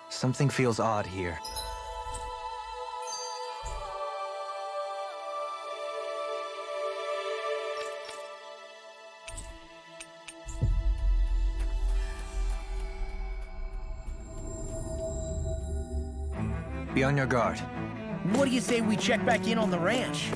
Something feels odd here. Be on your guard. What do you say we check back in on the ranch?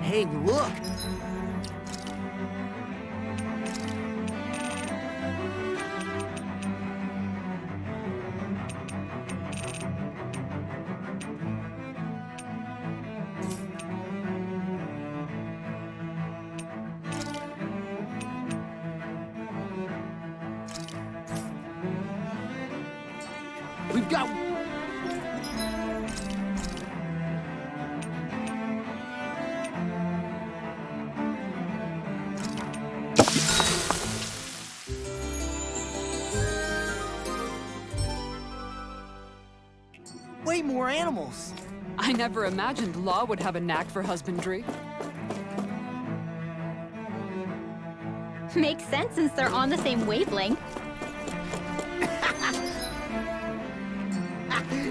Hey, look! We've got... way more animals! I never imagined Law would have a knack for husbandry. Makes sense since they're on the same wavelength.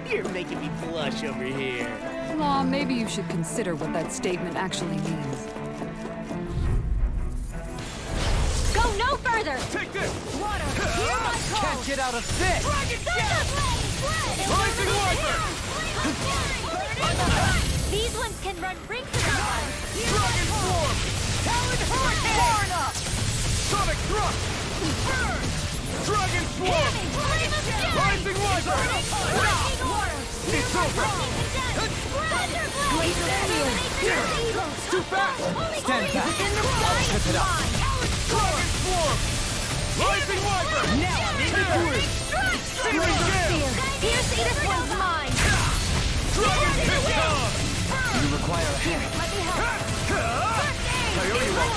You're making me blush over here. Law, maybe you should consider what that statement actually means. Go no further! Take this! Water, hear my call! Can't get out of this! Rising Wiper! These ones can run rings around us! Dragon Swarm! Talon Hurricane! Sonic Thrust! Burn! Dragon Swarm! Rising Wiper! It's over! Too fast! Stand back! I'll Slip it up! Dragon Swarm! Rising Wiper! Now, Searing Gale! Pierce this one's mine! Dragon Pistol! You require a hand. Priority Roll!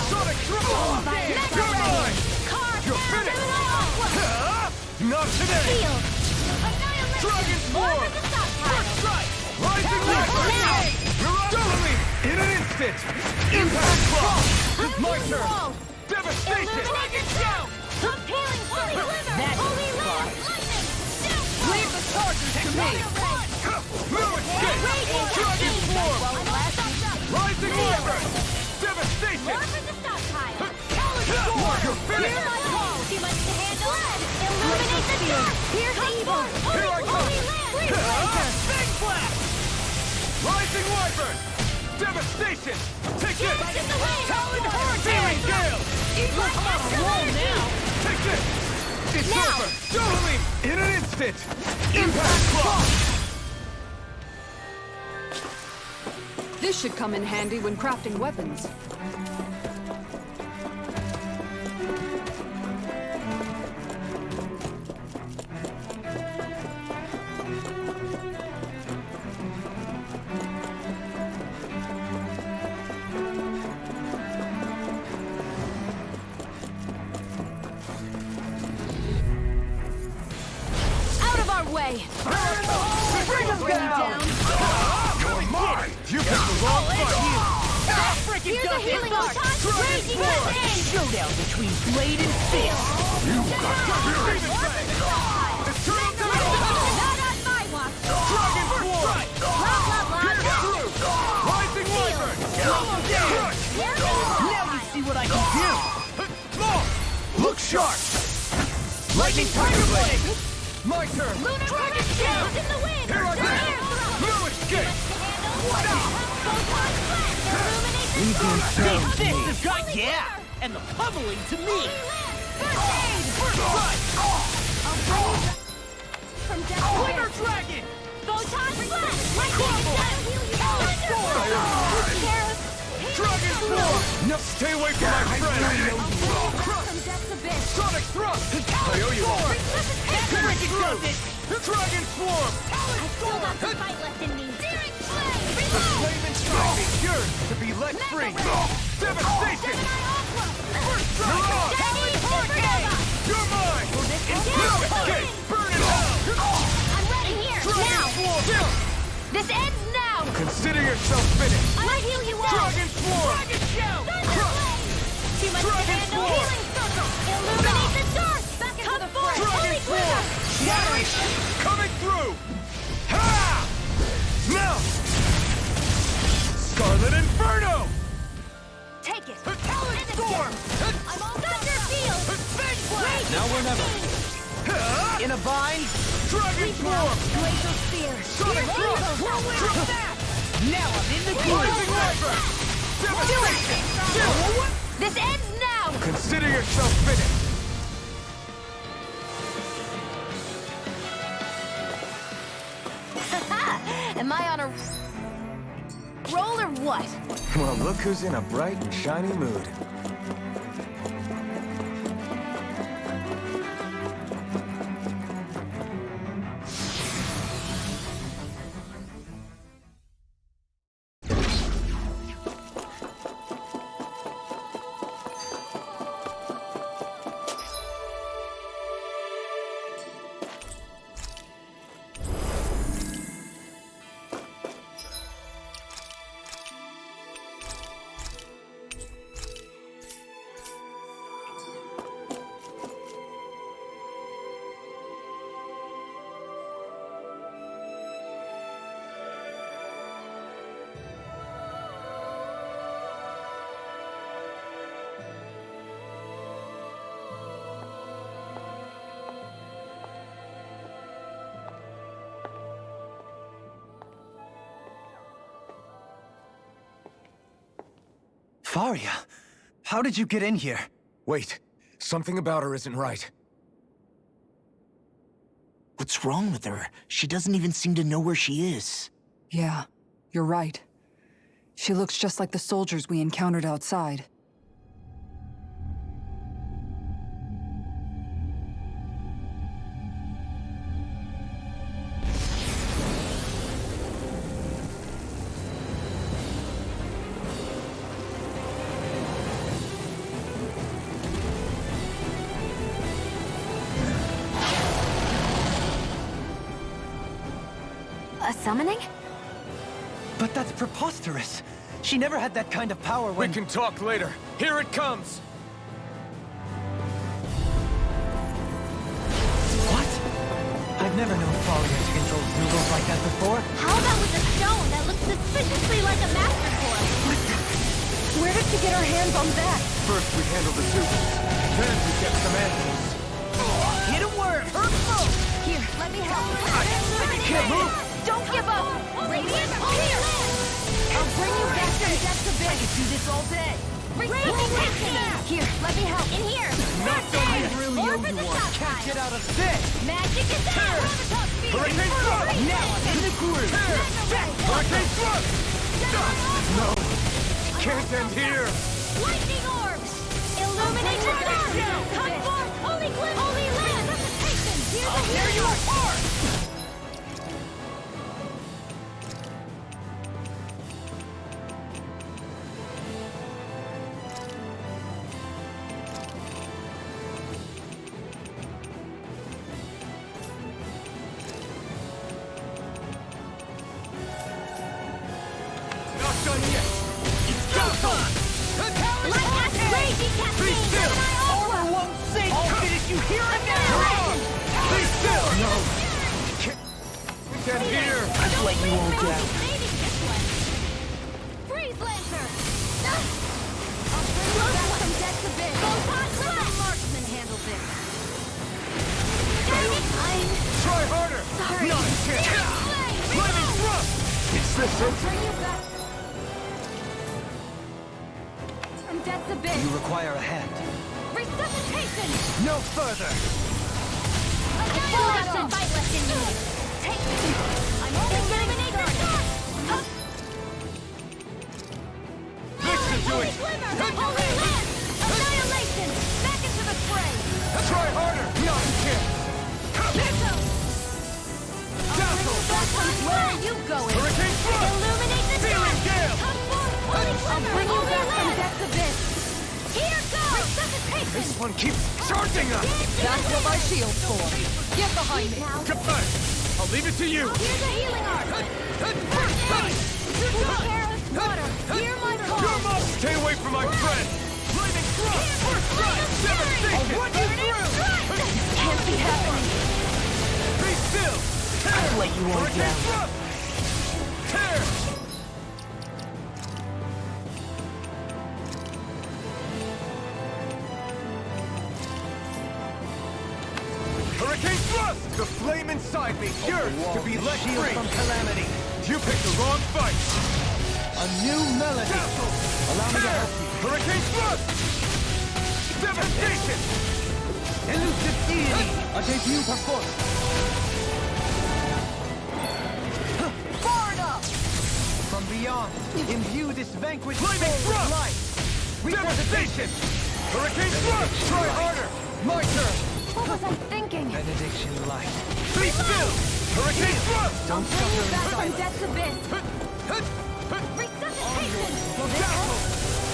Sonic Thrust! off today! Shield! Annihilation! Dragon More Swarm! for the stockpile! Strike! Rising Wyvern! Now! You're up! Dominate! In an instant! Impact Cross! My turn. Wall! Devastation! Illuminate the down! Healing Sword! That's Holy a Land! Lightning! Down! Leave the chargers to me! No escape! Dragon Swarm! Rising Wyvern! Devastation! More for the stockpile! You're finished! Clear my wall! Too much to handle? Illuminate the dark! Here's the evil! Here I come! Holy Land! Big Blast! Rising Wyvern! Devastation! Take this! Get the way! Talon Hurricane Gale! Eagle on a roll now! Take this! It's Now! over! Dominate! In an instant! Impact Cross! This should come in handy when crafting weapons. Out of our way! Bring him down! You're mine! You picked the wrong fight! Here's a healing arc! Raging Wind! Showdown between Blade and Steel! Not on my watch! Dragon Swarm! Blah, blah, blah! Rising Wyvern! Now you see what I can do! Look sharp! Lightning Tiger Blade! My turn. Lunar Dragon Shield in the wind! Here I Air go! throw! No escape! Photon blast! Illuminate the storm! Big Fist has got yeah! And the pummeling to me! First aid! From death to Winter death! Dragon! Photon blast! Dragon Swarm! No, stay away from my friend! From death to death! Sonic Thrust! I owe you one! Break through! Dragon Swarm! I still got some fight left in me! Daring flame! The flame and strike is yours to be let free! Devastation! First strike! You're mine! No escape! Burn in hell! I'm ready here! Dragon Now! Swarm! This ends now! Consider yourself finished! I'll heal you all! Dragon Swarm! Too much Dragon to handle! Swarm! Healing circle! Illuminate the dark! Back into the forest! Dragon Holy Swarm! glitter! Coming through! Ha! Now! Scarlet Inferno! Take it! Talon Storm! I'm all Thunder Field! Rage! Now or never. In a bind! Dragon Swarm! Glacial Spear! Sonic Thrust! Now I'm in the Rising groove! Wyvern! Devastation! This ends now! Consider yourself finished! Am I on a roll or what? Well, look who's in a bright and shiny mood. Faria, how did you get in here? Wait, something about her isn't right. What's wrong with her? She doesn't even seem to know where she is. Yeah, you're right. She looks just like the soldiers we encountered outside. summoning? But that's preposterous. She never had that kind of power We when... can talk later. Here it comes! What? I've never known Faria to control Zoogles like that before. How about with a stone that looks suspiciously like a master coin? Where did she get her hands on that? First we handle the Zoogles, then we get some animals. Hit a word! Here, let me help. Can't move! Don't give up! Radiant, here! I'll bring you back from depths abyss. I could do this all day. Radiant, here, let me help. In here. Not done there. yet. Really More owe for you the one. top Can't side. get out of this! Magic is out. Top speed. Hurricane Thrust! Now I'm in the groove! Hurricane Thrust! No! Can't end here! Lightning orbs! Illuminate the dark! Come forth, holy glimmer! Holy land! Here's a hero! Not done yet! It's Downfall! Lightning raging cascade! still! Armor won't sink! I'll finish you here and now! Be still! No! Can't here! I've let you all down. Freeze Lancer! I'll bring you back from depths abyss. Photon blast! Marksman handles it. Dang it! Try harder! Sorry. Not a chance! Lightning Thrust! It's this I'll it? bring you back from depths abyss. You require a hand. Resuscitation! No further! I still got some fight left in me. Take me. I'm only eliminate the dark. This should do it! Holy land! Annihilation! Back into the fray! Try harder! Not a chance! Where are you going? Hurricane Thrust! Illuminate the Feeling dark! gale! Come forth, holy I'll bring you back from depths abyss. Here goes! Resuscitation! This one keeps charging us! That's what my shield's for. Get behind me. Now, Goodbye! I'll leave it to you! here's a healing art! First sight! Terra's water! Hear my call! Your mom! Stay away from my friend! Lightning Thrust! First strike! Devastation! I'll run you through! Can't be happening! Be still! Tear! I've let you all Hurricane down. Thrust! Tear! Hurricane Thrust! The flame inside me yearns to be let Shield free! from calamity. You picked the wrong fight! A new melody. Dazzle! Allow me to Tear! help you. Hurricane Thrust! Devastation! Elusive deity. A debut performance. Far enough! From beyond, imbue this vanquished soul Lightning with Thrust! life. Devastation! Hurricane Thrust! Try harder! My turn! What was I thinking? Benediction light. Be still! Hurricane Thrust! Don't Bring you suffer back in from silence. depths abyss. Resuscitation! Will this help? Dazzle!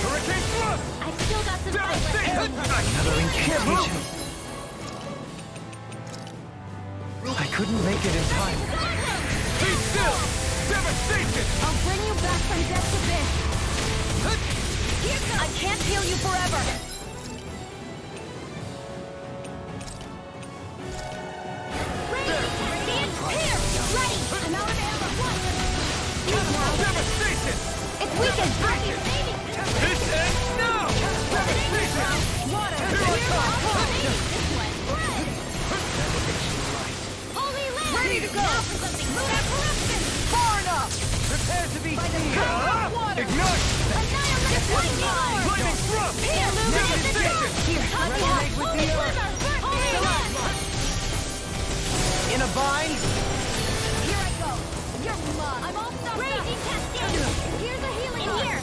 Hurricane Thrust! I still got some fight left. Devastation! Another incantation. I couldn't make it in time. Be still! Devastation! I'll bring you back from depths abyss. Here goes. I can't heal you forever. Radiant here! Ready! I'm out of ammo. Devastation! It's weakened. This ends now! Devastation! Water! Here I come! Holy land! Ready to go. Now for something lunar corruption! Far enough! Prepare to be Ignite! Annihilate lightning orb! Lightning Thrust! Illuminate the dark! Devastation! Here, let me help! with Holy the earth. glimmer! Holy land! in a bind. Here I go! You're mine! I'm all stuffed Raging cascade! Here's a healing orb! Here!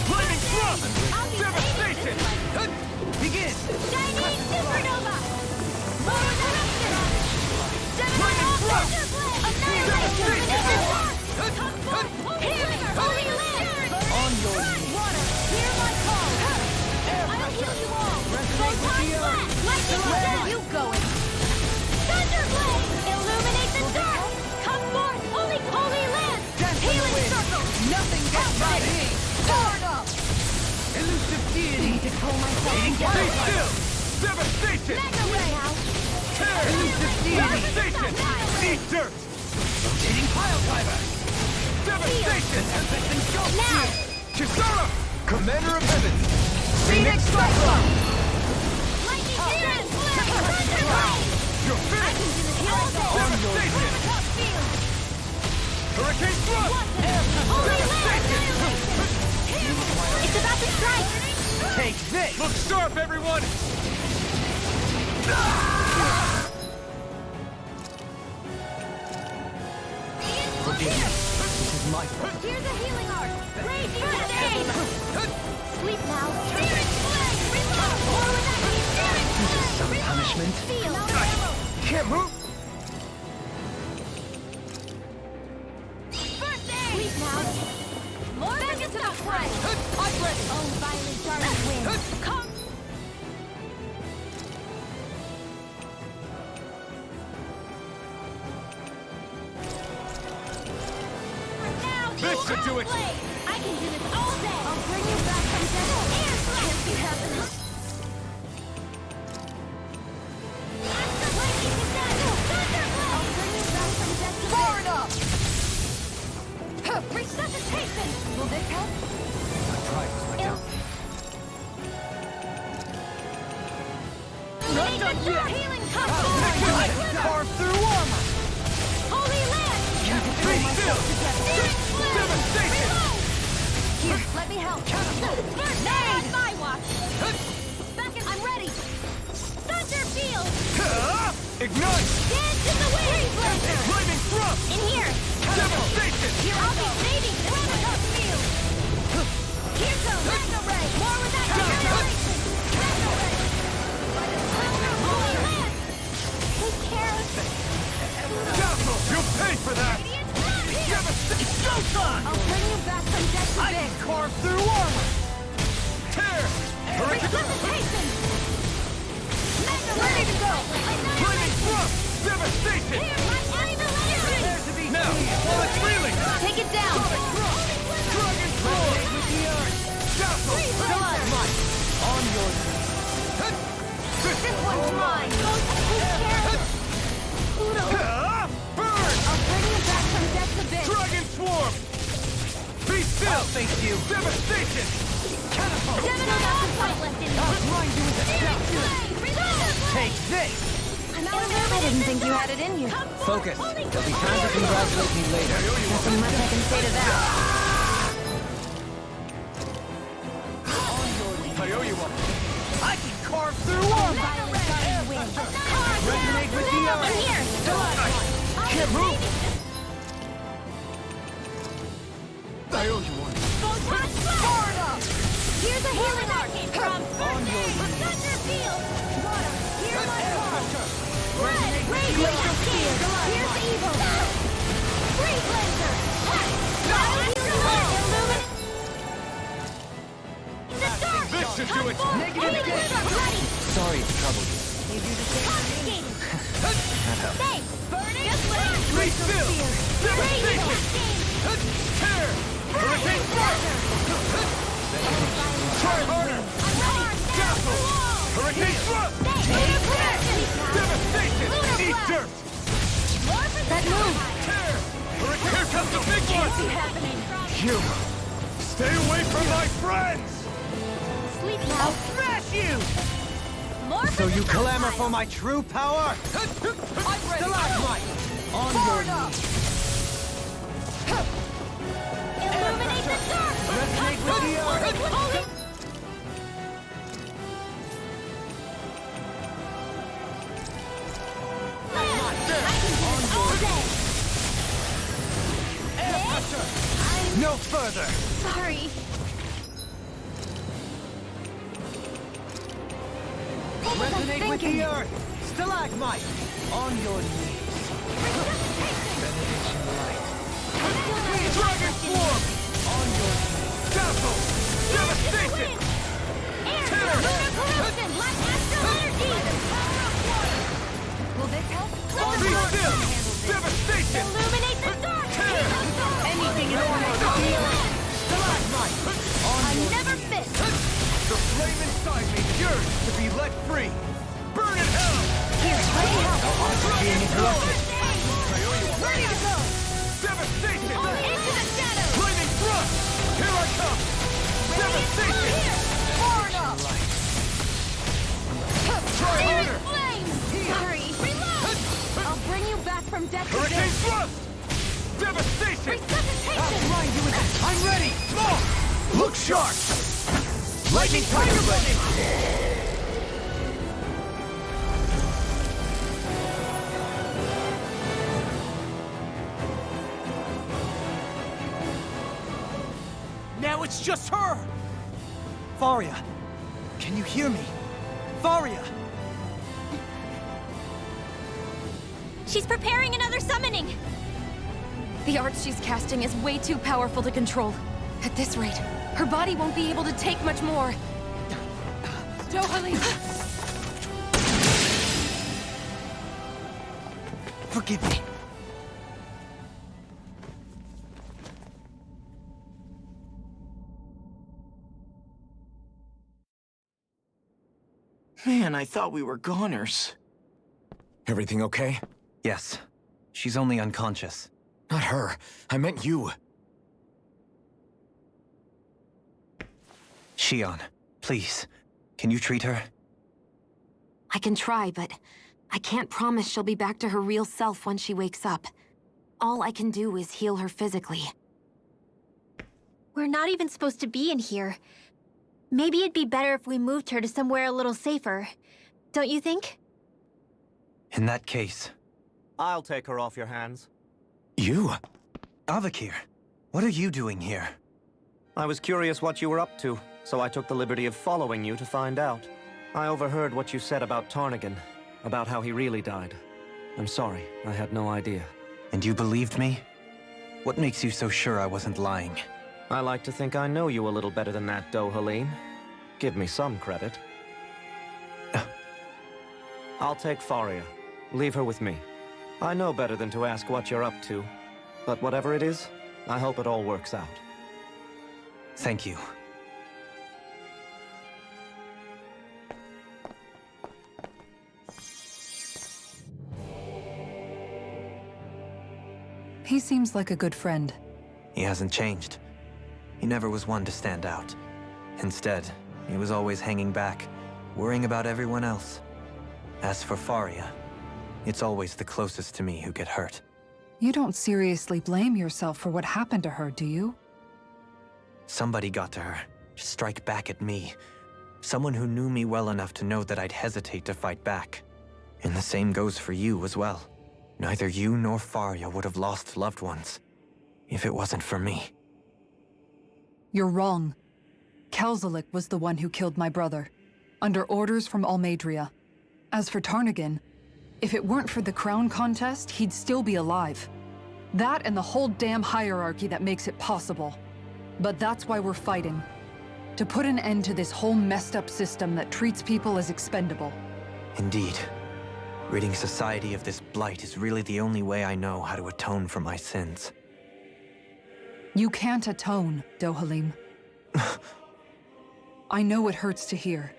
Lightning Thrust! I'll be Devastation! Begin. Shiny supernova! Motor eruption! Gemini Lightning Thrust! Annihilation! Devastation! Come forth! Healing! Holy land! On your knees. Water! Hear my call! I'll heal you all! Photon blast! Lightning where are you going? Thunderblade! Illuminate the dark! Come forth! Holy land! to pull myself Be together. still! Devastation! Mega Ray! Tear! Devastation! Eat dirt! Rotating pile driver! Devastation! Now! Kisara! Commander of Heavens! Phoenix Cyclone! Lightning Searing Thunderblade! You're finished! Devastation! Hurricane Thrust! Devastation! It's about to strike! Take this! Look sharp, everyone! Forgive me. This is my fault. Here's a healing art! Rage first aid! Sleep now! Spirit Flame! Reload! Or would that be Spirit This is Flame? some Reload! punishment. Feel! Ammo! Can't move! First aid! Sleep now! More back into the fray! I'm ready! Oh, violent darting wind! Come! Now you This should do it. blade! I can do this all day! I'll bring you back from death! Air slap! Can't be happening! Astral lightning to death! Thunderblade! I'll bring you back from death to far enough! Resuscitation! Will this help? My pride was let down. Not done yet! Healing cup! Carve through armor! Holy land! Be still! Devastation! Here, let me help. First aid on my watch. I'm ready. Thunder field. Ignite! Dance in the wind. Flaming Thrust! In here. Devastation! Here, I'll be saving Thundercup field. Here goes Mega Ray. More with that acceleration. Mega Ray. By the power of Holy Land. Take care of Castle! You'll pay for that! Radiant Sun here. Devastation! It's showtime! I'll bring you back from death to big. Carve through armor! Tear! Hurricane! Resuscitation. Mega Ray. Ready to go. Flaming Thrust! Devastation! Here, my annihilation. Prepare to be Now, while it's reeling! Take it down. Dragon Sword! with the earth! Castle! Stalagmite! On your knees! This one's mine. Take care of it. Udo, Burn! I'll bring you back from death to big. Dragon Swarm! Be still! I'll face you! Devastation! Catapult! Gemini Onslaught left in I'll me. grind you into Spirit dust! Flame, reload. Take this! I didn't think you had it in you. Focus. There'll be time to congratulate me later. Nothing much I can say to that. I owe you one. I can carve through armor! Violent darting wind. Resonate with the I'm earth! here. Can't move! I owe you one. Photon blast. Here's a healing art from First Aid. Thunder field. Water. Here's my call. Red. Radiant shield. Here's the evil. Freeze laser. Illuminate. The dark. This should do it. Negative gain. Ready. Sorry to trouble you. Confiscating. That helps. Safe. Burning. Just wait. Be still! Devastation! Tear! Hurricane Thrust! Try harder! Castle! Hurricane Thrust! Devastation! Eat dirt! That move. Tear! Hurricane! Here comes the big one! Happening. You! Stay away from my friends! Sleep now. Smash you! More So you for the clamor for sunfire. my true power? I'm ready. Stalagmite! On your knees! Illuminate the dark. Resonate with the earth! Holy. I can do this all day. No further! Sorry. What was I Resonate with thinking? the earth! Stalagmite! On your knees! Benediction light! Dragon Swarm! On your knees! Castle! Devastation! Air, lunar corruption, like astral energy. Will this help? Be still! Devastation! Illuminate the dark. Tear! Anything in order to heal it. Stalagmite! On I'm your never knees! fit. The Flaming I'm ready! Smoke! Look sharp! Lightning Tiger ready! Now it's just her! Faria, can you hear me? Faria! She's preparing another summoning! The art she's casting is way too powerful to control. At this rate, her body won't be able to take much more. Dohalim! Forgive me. Man, I thought we were goners. Everything okay? Yes. She's only unconscious. Not her. I meant you. Shion, please. Can you treat her? I can try, but I can't promise she'll be back to her real self when she wakes up. All I can do is heal her physically. We're not even supposed to be in here. Maybe it'd be better if we moved her to somewhere a little safer. Don't you think? In that case... I'll take her off your hands. You? Avakir, what are you doing here? I was curious what you were up to, so I took the liberty of following you to find out. I overheard what you said about Tarnigan, about how he really died. I'm sorry, I had no idea. And you believed me? What makes you so sure I wasn't lying? I like to think I know you a little better than that, Dohalim. Give me some credit. I'll take Faria. Leave her with me. I know better than to ask what you're up to. But whatever it is, I hope it all works out. Thank you. He seems like a good friend. He hasn't changed. He never was one to stand out. Instead, he was always hanging back, worrying about everyone else. As for Faria, it's always the closest to me who get hurt. You don't seriously blame yourself for what happened to her, do you? Somebody got to her, to strike back at me. Someone who knew me well enough to know that I'd hesitate to fight back. And the same goes for you as well. Neither you nor Faria would have lost loved ones, if it wasn't for me. You're wrong. Kelzelik was the one who killed my brother, under orders from Almeidria. As for Tarnigan, if it weren't for the crown contest, he'd still be alive. That and the whole damn hierarchy that makes it possible. But that's why we're fighting. To put an end to this whole messed up system that treats people as expendable. Indeed. Ridding society of this blight is really the only way I know how to atone for my sins. You can't atone, Dohalim. I know it hurts to hear,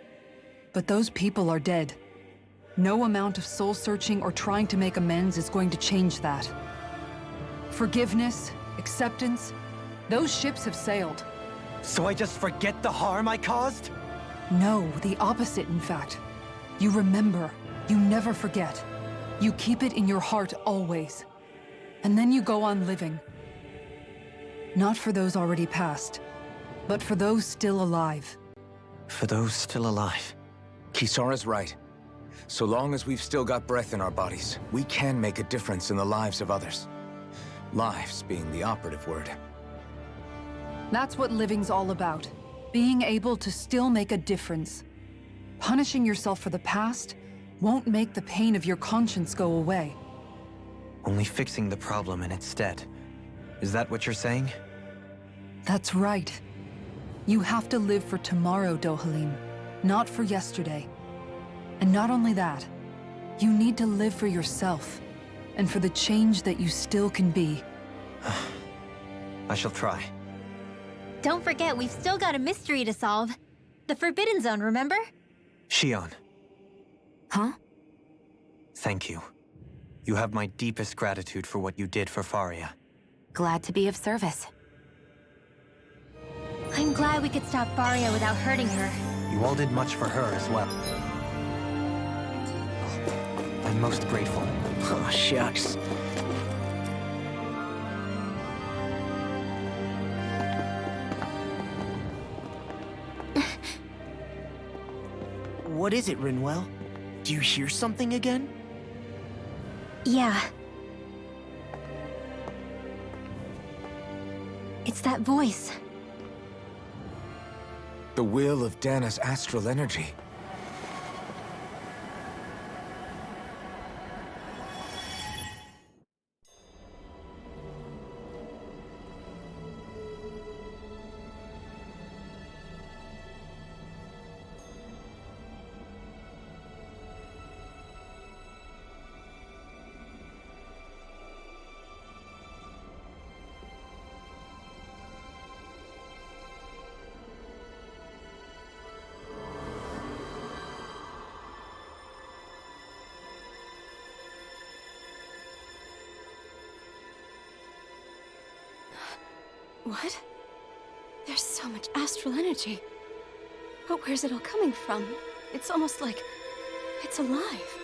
but those people are dead. No amount of soul-searching or trying to make amends is going to change that. Forgiveness, acceptance, those ships have sailed. So I just forget the harm I caused? No, the opposite, in fact. You remember. You never forget. You keep it in your heart always. And then you go on living. Not for those already past, but for those still alive. For those still alive. Kisara's right. So long as we've still got breath in our bodies, we can make a difference in the lives of others. Lives being the operative word. That's what living's all about. Being able to still make a difference. Punishing yourself for the past won't make the pain of your conscience go away. Only fixing the problem in its stead. Is that what you're saying? That's right. You have to live for tomorrow, Dohalim, not for yesterday. And not only that, you need to live for yourself, and for the change that you still can be. I shall try. Don't forget, we've still got a mystery to solve. The Forbidden Zone, remember? Shion, Huh? thank you. You have my deepest gratitude for what you did for Faria. Glad to be of service. I'm glad we could stop Faria without hurting her. You all did much for her as well. I'm most grateful. Oh, shucks. What is it, Rinwell? Do you hear something again? Yeah. It's that voice. The will of Dana's astral energy. What? There's so much astral energy. But where's it all coming from? It's almost like it's alive.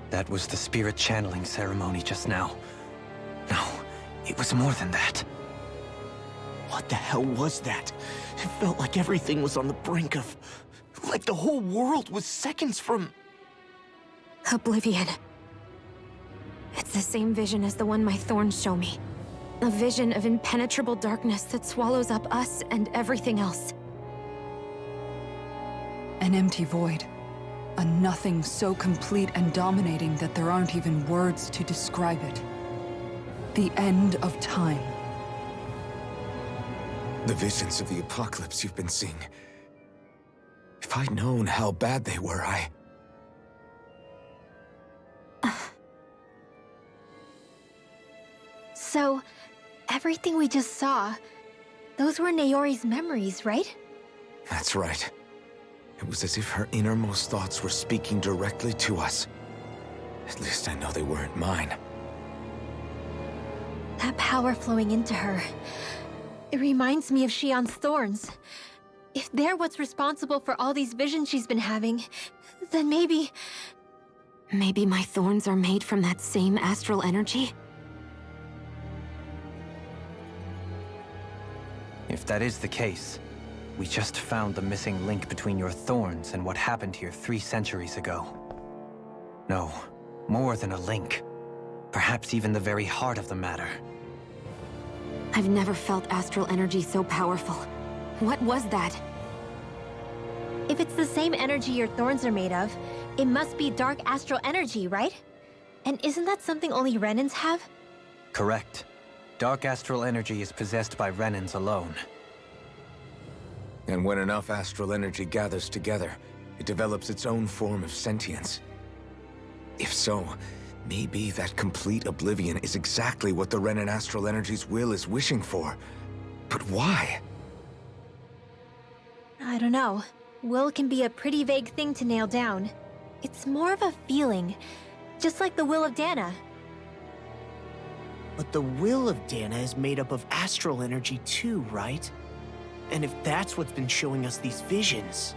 That was the spirit channeling ceremony just now. No, it was more than that. What the hell was that? It felt like everything was on the brink of... like the whole world was seconds from... Oblivion. It's the same vision as the one my thorns show me. A vision of impenetrable darkness that swallows up us and everything else. An empty void. A nothing so complete and dominating that there aren't even words to describe it. The end of time. The visions of the apocalypse you've been seeing. If I'd known how bad they were, So, everything we just saw, those were Naori's memories, right? That's right. It was as if her innermost thoughts were speaking directly to us. At least I know they weren't mine. That power flowing into her. It reminds me of Shionne's thorns. If they're what's responsible for all these visions she's been having, then maybe... Maybe my thorns are made from that same astral energy? If that is the case, we just found the missing link between your thorns and what happened here 3 centuries ago. No, more than a link. Perhaps even the very heart of the matter. I've never felt astral energy so powerful. What was that? If it's the same energy your thorns are made of, it must be dark astral energy, right? And isn't that something only Renans have? Correct. Dark astral energy is possessed by Renans alone. And when enough astral energy gathers together, it develops its own form of sentience. If so, maybe that complete oblivion is exactly what the Renan astral energy's will is wishing for. But why? I don't know. Will can be a pretty vague thing to nail down. It's more of a feeling, just like the will of Dana. But the will of Dana is made up of astral energy too, right? And if that's what's been showing us these visions...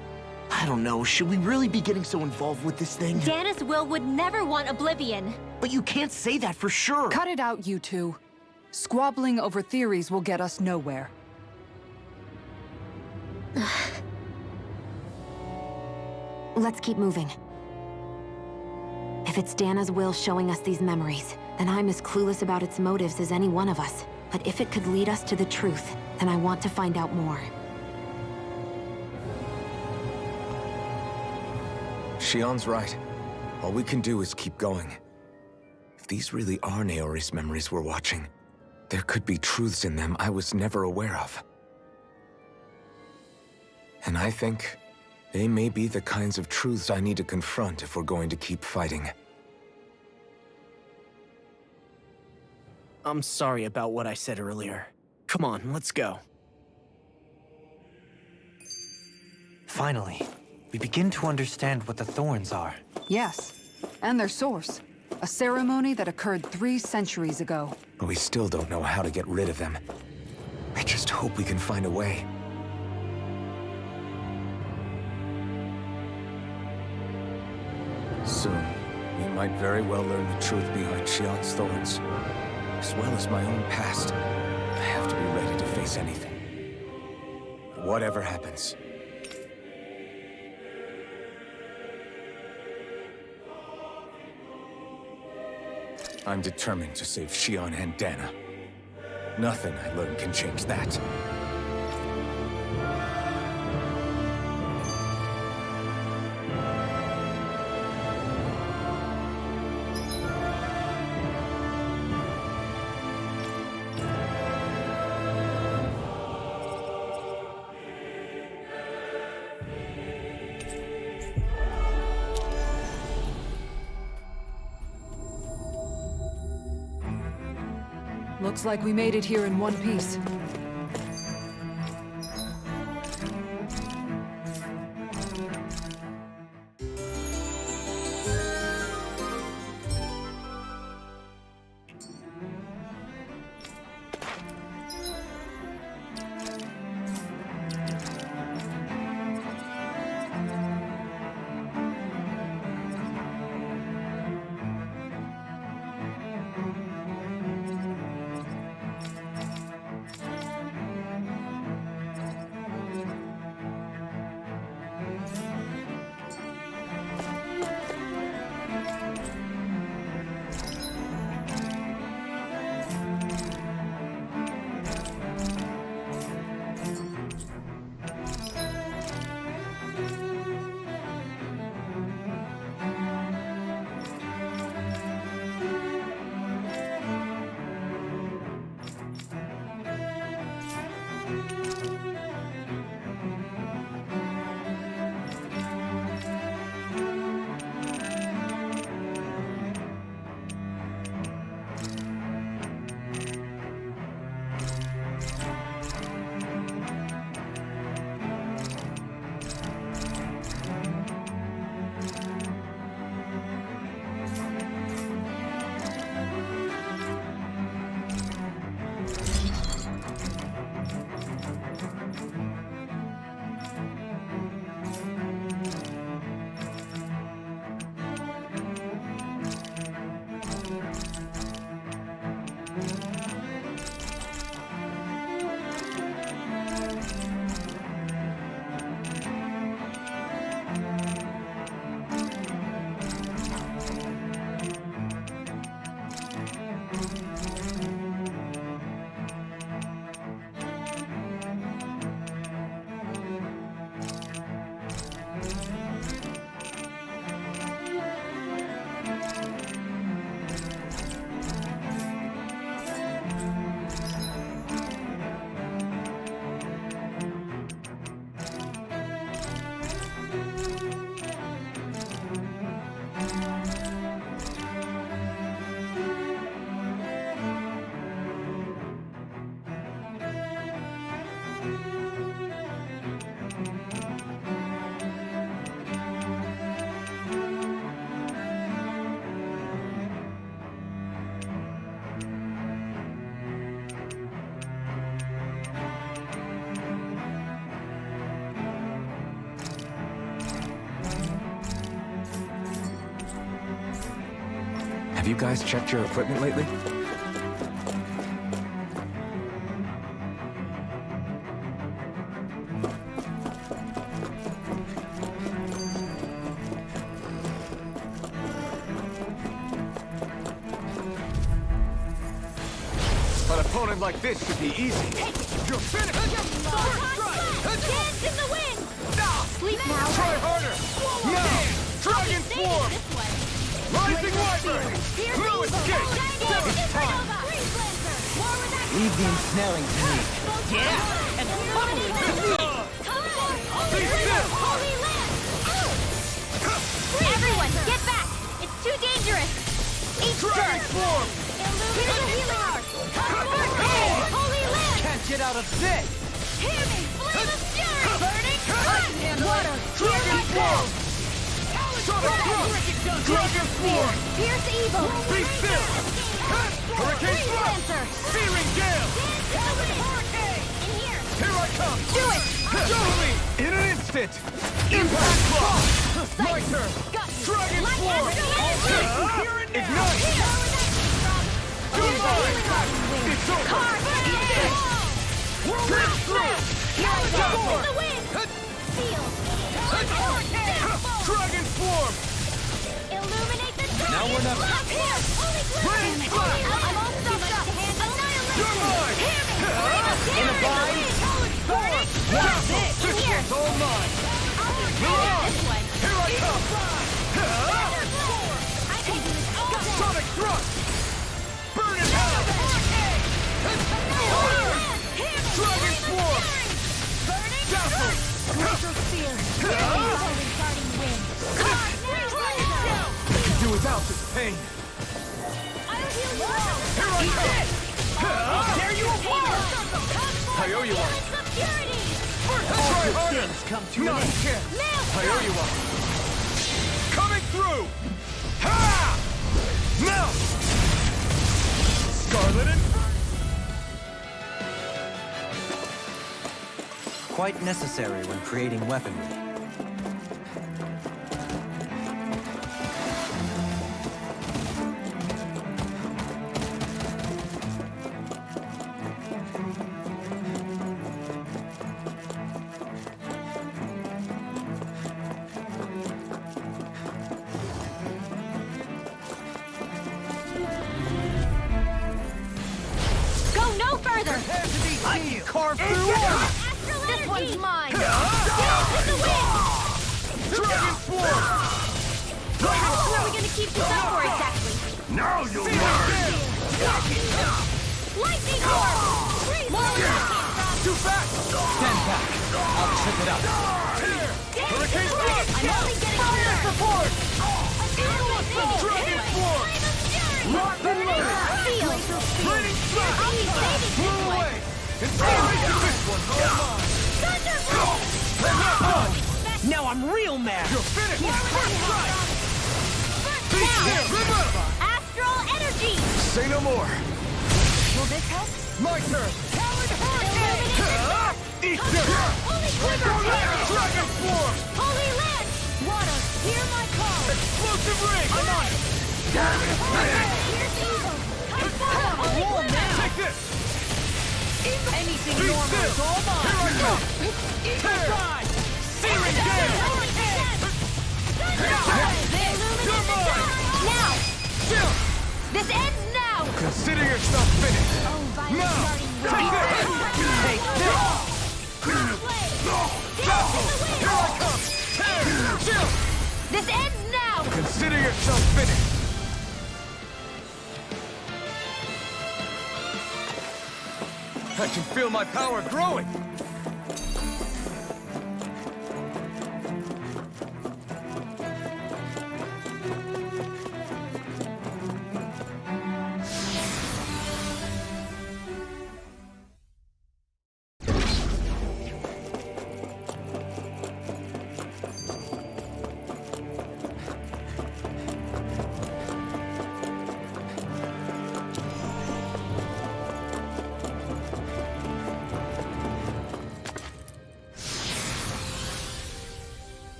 I don't know, should we really be getting so involved with this thing? Dana's will would never want Oblivion. But you can't say that for sure. Cut it out, you two. Squabbling over theories will get us nowhere. Let's keep moving. If it's Dana's will showing us these memories, then I'm as clueless about its motives as any one of us. But if it could lead us to the truth, then I want to find out more. Shion's right. All we can do is keep going. If these really are Naori's memories we're watching, there could be truths in them I was never aware of. And I think they may be the kinds of truths I need to confront if we're going to keep fighting. I'm sorry about what I said earlier. Come on, let's go. Finally, we begin to understand what the Thorns are. Yes, and their source. A ceremony that occurred 3 centuries ago. But we still don't know how to get rid of them. I just hope we can find a way. Soon, we might very well learn the truth behind Shion's thorns. As well as my own past. I have to be ready to face anything. Whatever happens. I'm determined to save Shion and Dana. Nothing I learn can change that. Looks like we made it here in one piece. Have you guys checked your equipment lately? An opponent like this should be easy. You're finished! First strike! Dance in the wind! Sleep now. Try harder! Now! Dragon Swarm! Rising Wyvern! No escape! Seventh time! Leave the ensnaring to me. Yeah! And totally Be still! Holy land! Everyone, get back! It's too dangerous! Each Dragon turn! Swarm! Here's a healing art! Holy land! Can't get out of this! Hear me! Flame of fury! Burning! Water! Dragon Swarm! Sonic Thrust! Dragon Swarm! Pierce evil! Be still! Hurricane Thrust! Searing Gale! In here! Here I come! Do it! Surely! In an instant! Impact Block! My turn! Dragon Swarm! Ignite! You're mine! It's over! Pierce through! Dragon Swarm! Illuminate the dragon! Now we're not- Rain Slash! I'm all stuffed up! You're mine! In a bind! Watch this! This one's all mine! Mirage! Here I come! Sonic Thrust! Burn in hell! Dragon Swarm! Dazzle! Do without this pain! Here I come! There you are! I owe you one! Try harder! Come to Not an a end. chance! I owe you one! Coming through! Ha! Now! Scarlet and... Quite necessary when creating weaponry. Go no further! I can carve through walls! This one's mine! Dragon Swarm! How are we gonna keep this up for exactly? Now you'll learn! Lightning orb! Too fast! Stand back. I'll trip it up. Hurricane Thrust! I'm only getting Fire better! support! Dragon Dragon Swarm! Lock and load! Raining Strike! Blew away! Inspiration! This one's all mine! Now I'm real mad! You're finished! First strike! Be still! Remember! Astral energy! Say no more! Will this help? My turn! Illuminate Eat this! Holy quiver! Dragon Swarm! Holy land! Water, hear my call! Explosive ring! I'm on it! Here's evil! Holy quiver! Take this! Anything Be normal still! is all mine! Here I come! Tear! Searing Gale! You're mine! Now! Still! This ends now! Consider yourself finished! Oh, violent Now! starting Take wind. this! Take this! Dazzle! Here I come! Tear! Chill! This ends now! Consider yourself finished! I can feel my power growing!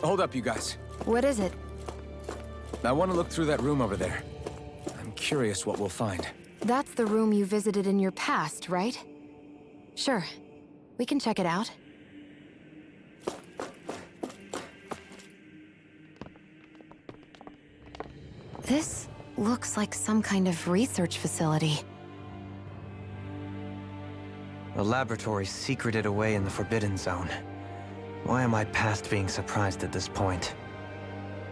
Hold up, you guys. What is it? I want to look through that room over there. I'm curious what we'll find. That's the room you visited in your past, right? Sure. We can check it out. This looks like some kind of research facility. A laboratory secreted away in the Forbidden Zone. Why am I past being surprised at this point?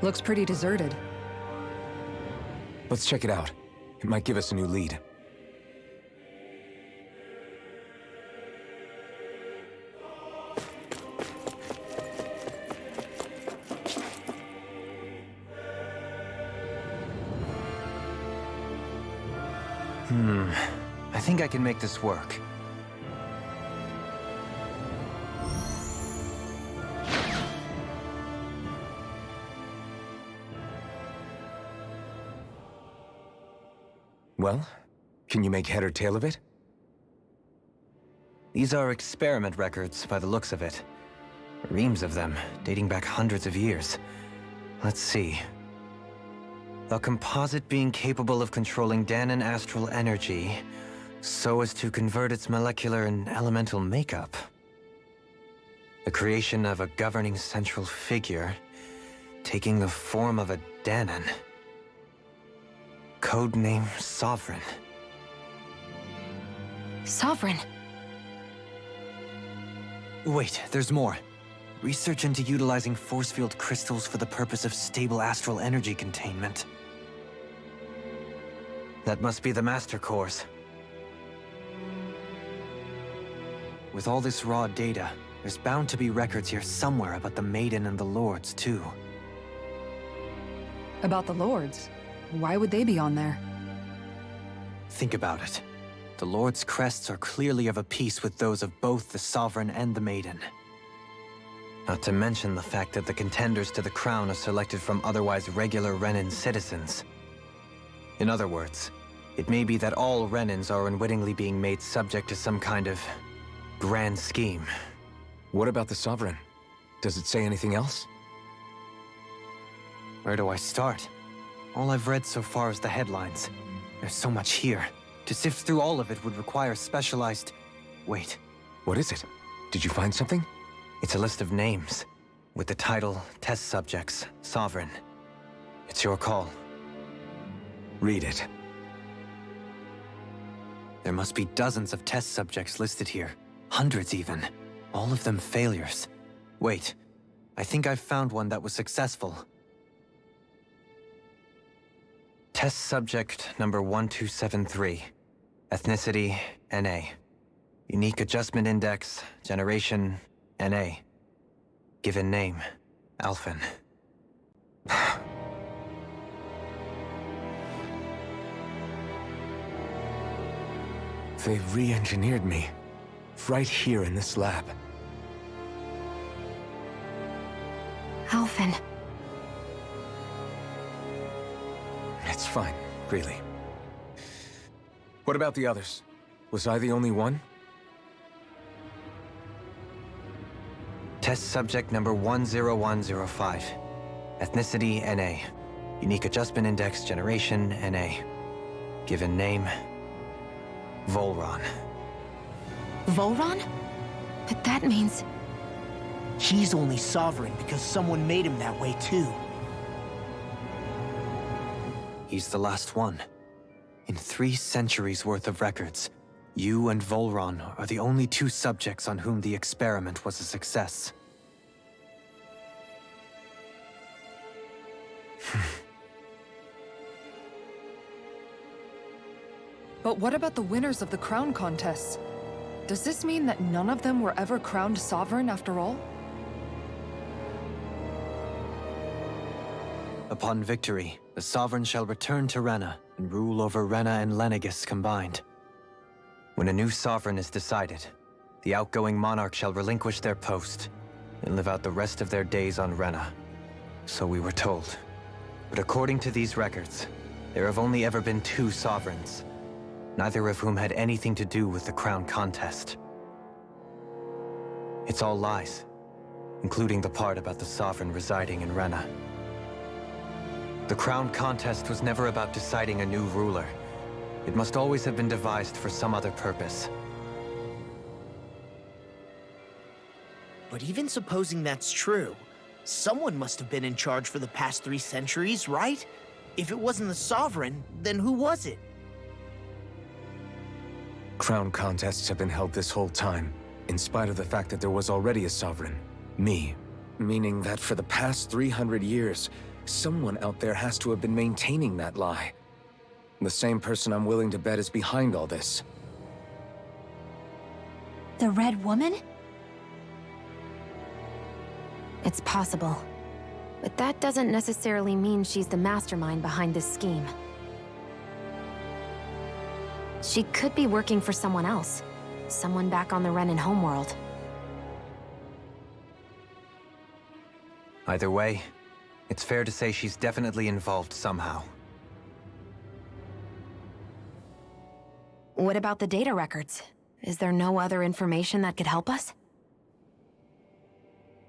Looks pretty deserted. Let's check it out. It might give us a new lead. I think I can make this work. Well, can you make head or tail of it? These are experiment records, by the looks of it. Reams of them, dating back hundreds of years. Let's see. A composite being capable of controlling Dahnan astral energy so as to convert its molecular and elemental makeup. The creation of a governing central figure, taking the form of a Dahnan. Codename Sovereign. Sovereign. Wait, there's more. Research into utilizing force field crystals for the purpose of stable astral energy containment. That must be the Master Cores. With all this raw data, there's bound to be records here somewhere about the Maiden and the Lords, too. About the Lords? Why would they be on there? Think about it. The Lord's crests are clearly of a piece with those of both the Sovereign and the Maiden. Not to mention the fact that the contenders to the crown are selected from otherwise regular Renan citizens. In other words, it may be that all Renans are unwittingly being made subject to some kind of grand scheme. What about the Sovereign? Does it say anything else? Where do I start? All I've read so far is the headlines. There's so much here. To sift through all of it would require specialized... Wait. What is it? Did you find something? It's a list of names, with the title Test Subjects, Sovereign. It's your call. Read it. There must be dozens of test subjects listed here. Hundreds even. All of them failures. Wait, I think I've found one that was successful. Test subject number 1273. Ethnicity, NA. Unique Adjustment Index, Generation, NA. Given name, Alphen. They re-engineered me. Right here in this lab. Alphen. It's fine, really. What about the others? Was I the only one? Test subject number 10105. Ethnicity, NA. Unique Adjustment Index, Generation, NA. Given name, Volron. Volron? But that means... He's only sovereign because someone made him that way too. He's the last one. In 3 centuries worth of records, you and Volron are the only 2 subjects on whom the experiment was a success. But what about the winners of the crown contests? Does this mean that none of them were ever crowned sovereign after all? Upon victory, the Sovereign shall return to Rena and rule over Rena and Lenegis combined. When a new Sovereign is decided, the outgoing monarch shall relinquish their post and live out the rest of their days on Rena. So we were told. But according to these records, there have only ever been 2 Sovereigns, neither of whom had anything to do with the crown contest. It's all lies. including the part about the Sovereign residing in Rena. The crown contest was never about deciding a new ruler. It must always have been devised for some other purpose. But even supposing that's true, someone must have been in charge for the past 3 centuries, right? If it wasn't the Sovereign, then who was it? Crown contests have been held this whole time, in spite of the fact that there was already a Sovereign. Me. Meaning that for the past 300 years, someone out there has to have been maintaining that lie. The same person I'm willing to bet is behind all this. The Red Woman? It's possible. But that doesn't necessarily mean she's the mastermind behind this scheme. She could be working for someone else. Someone back on the Renan homeworld. Either way, it's fair to say she's definitely involved somehow. What about the data records? Is there no other information that could help us?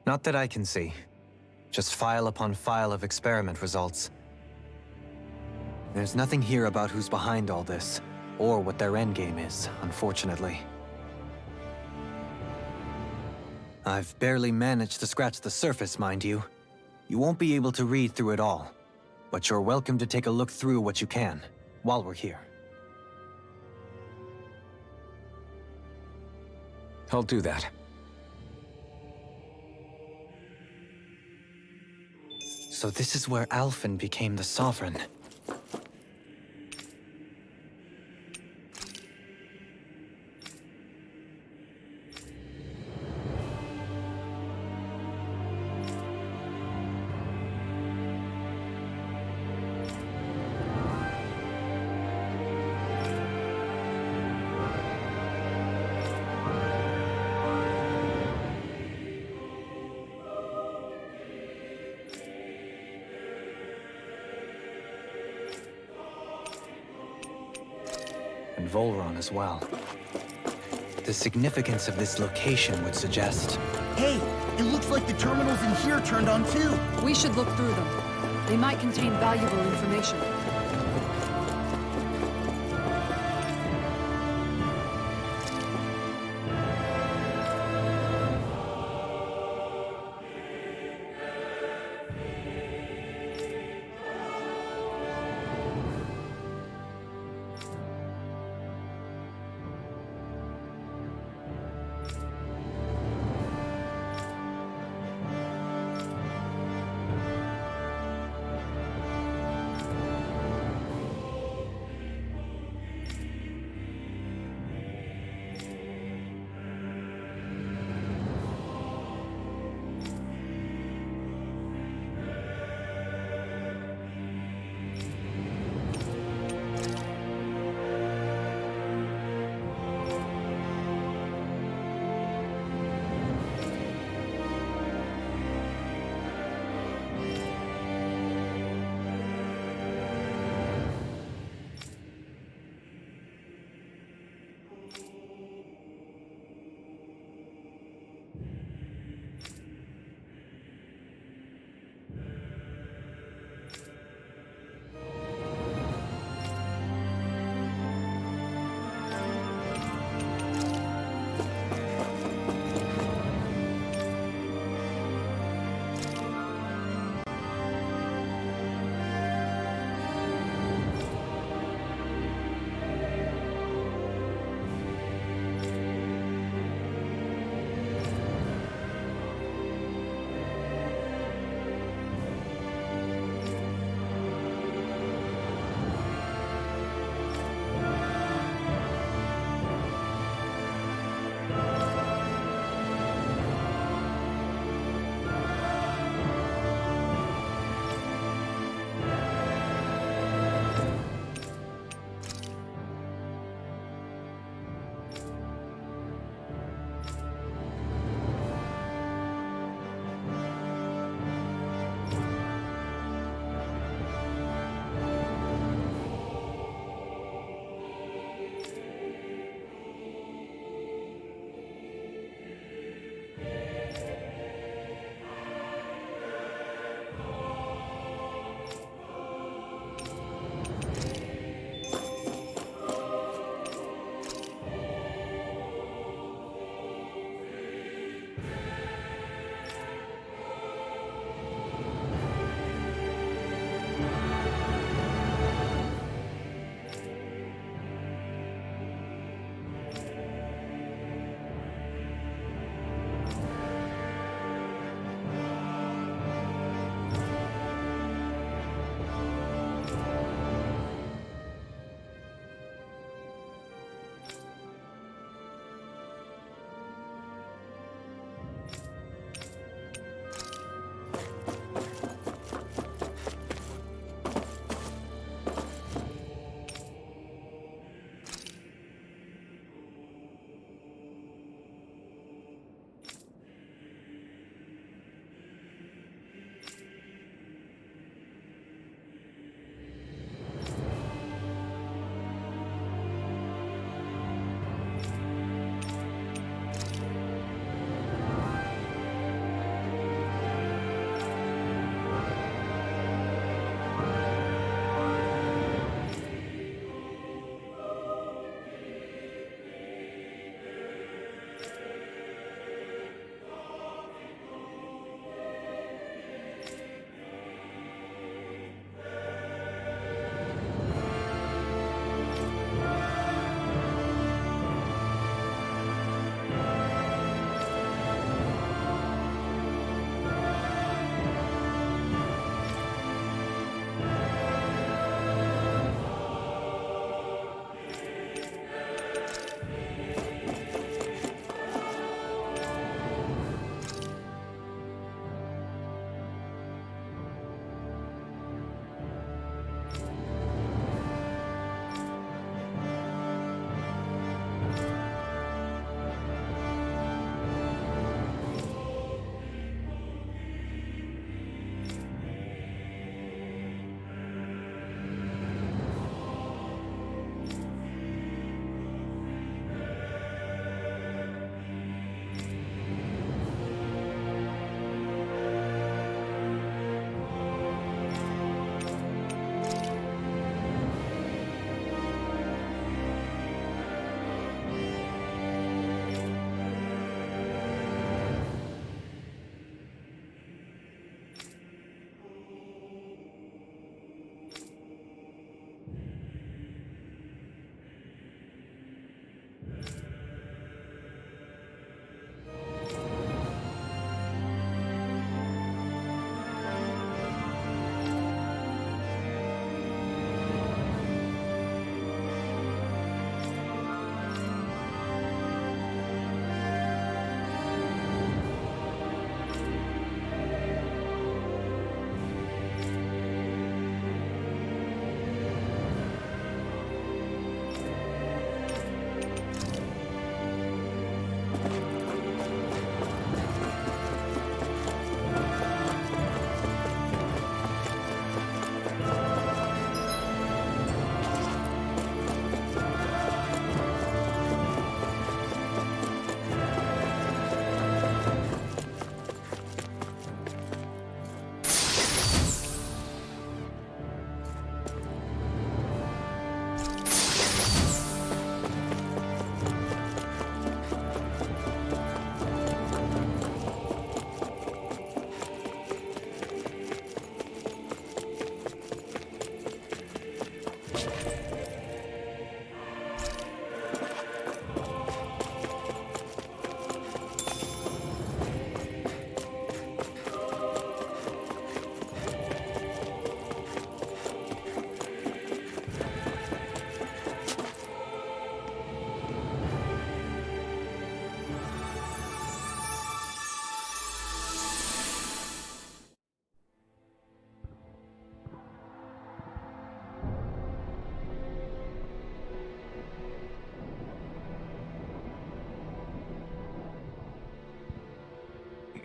Not that I can see. Just file upon file of experiment results. There's nothing here about who's behind all this, or what their endgame is, unfortunately. I've barely managed to scratch the surface, mind you. You won't be able to read through it all, but you're welcome to take a look through what you can, while we're here. I'll do that. So this is where Alphen became the Sovereign. And Volron as well. The significance of this location would suggest... Hey, it looks like the terminals in here turned on too. We should look through them. They might contain valuable information.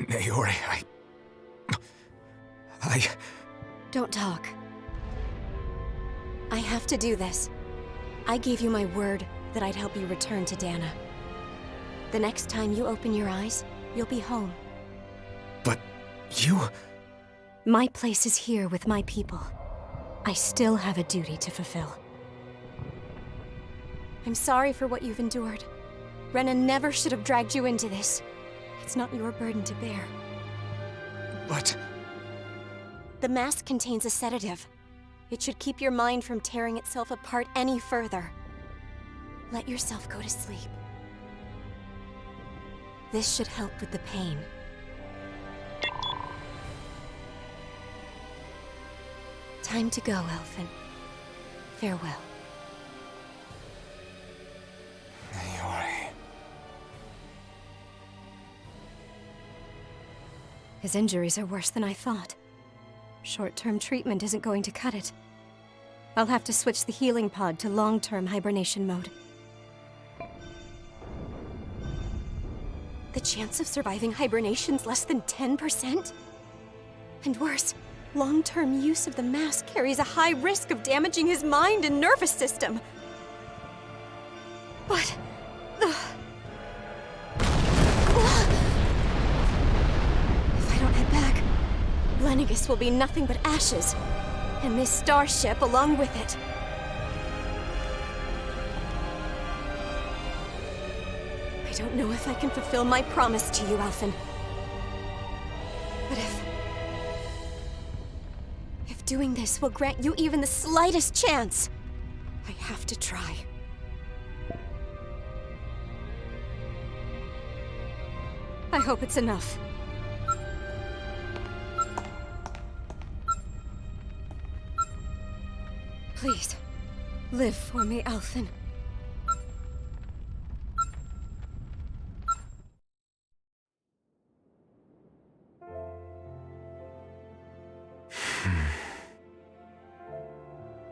Naori, I... Don't talk. I have to do this. I gave you my word that I'd help you return to Dana. The next time you open your eyes, you'll be home. But you... My place is here with my people. I still have a duty to fulfill. I'm sorry for what you've endured. Rena never should have dragged you into this. It's not your burden to bear. But... The mask contains a sedative. It should keep your mind from tearing itself apart any further. Let yourself go to sleep. This should help with the pain. Time to go, Elfin. Farewell. Naori... His injuries are worse than I thought. Short-term treatment isn't going to cut it. I'll have to switch the healing pod to long-term hibernation mode. The chance of surviving hibernation's less than 10%? And worse, long-term use of the mask carries a high risk of damaging his mind and nervous system. But... If I don't head back, Lenegis will be nothing but ashes, and this starship along with it. I don't know if I can fulfill my promise to you, Alphen. But if doing this will grant you even the slightest chance, I have to try. I hope it's enough. Please, live for me, Alphen.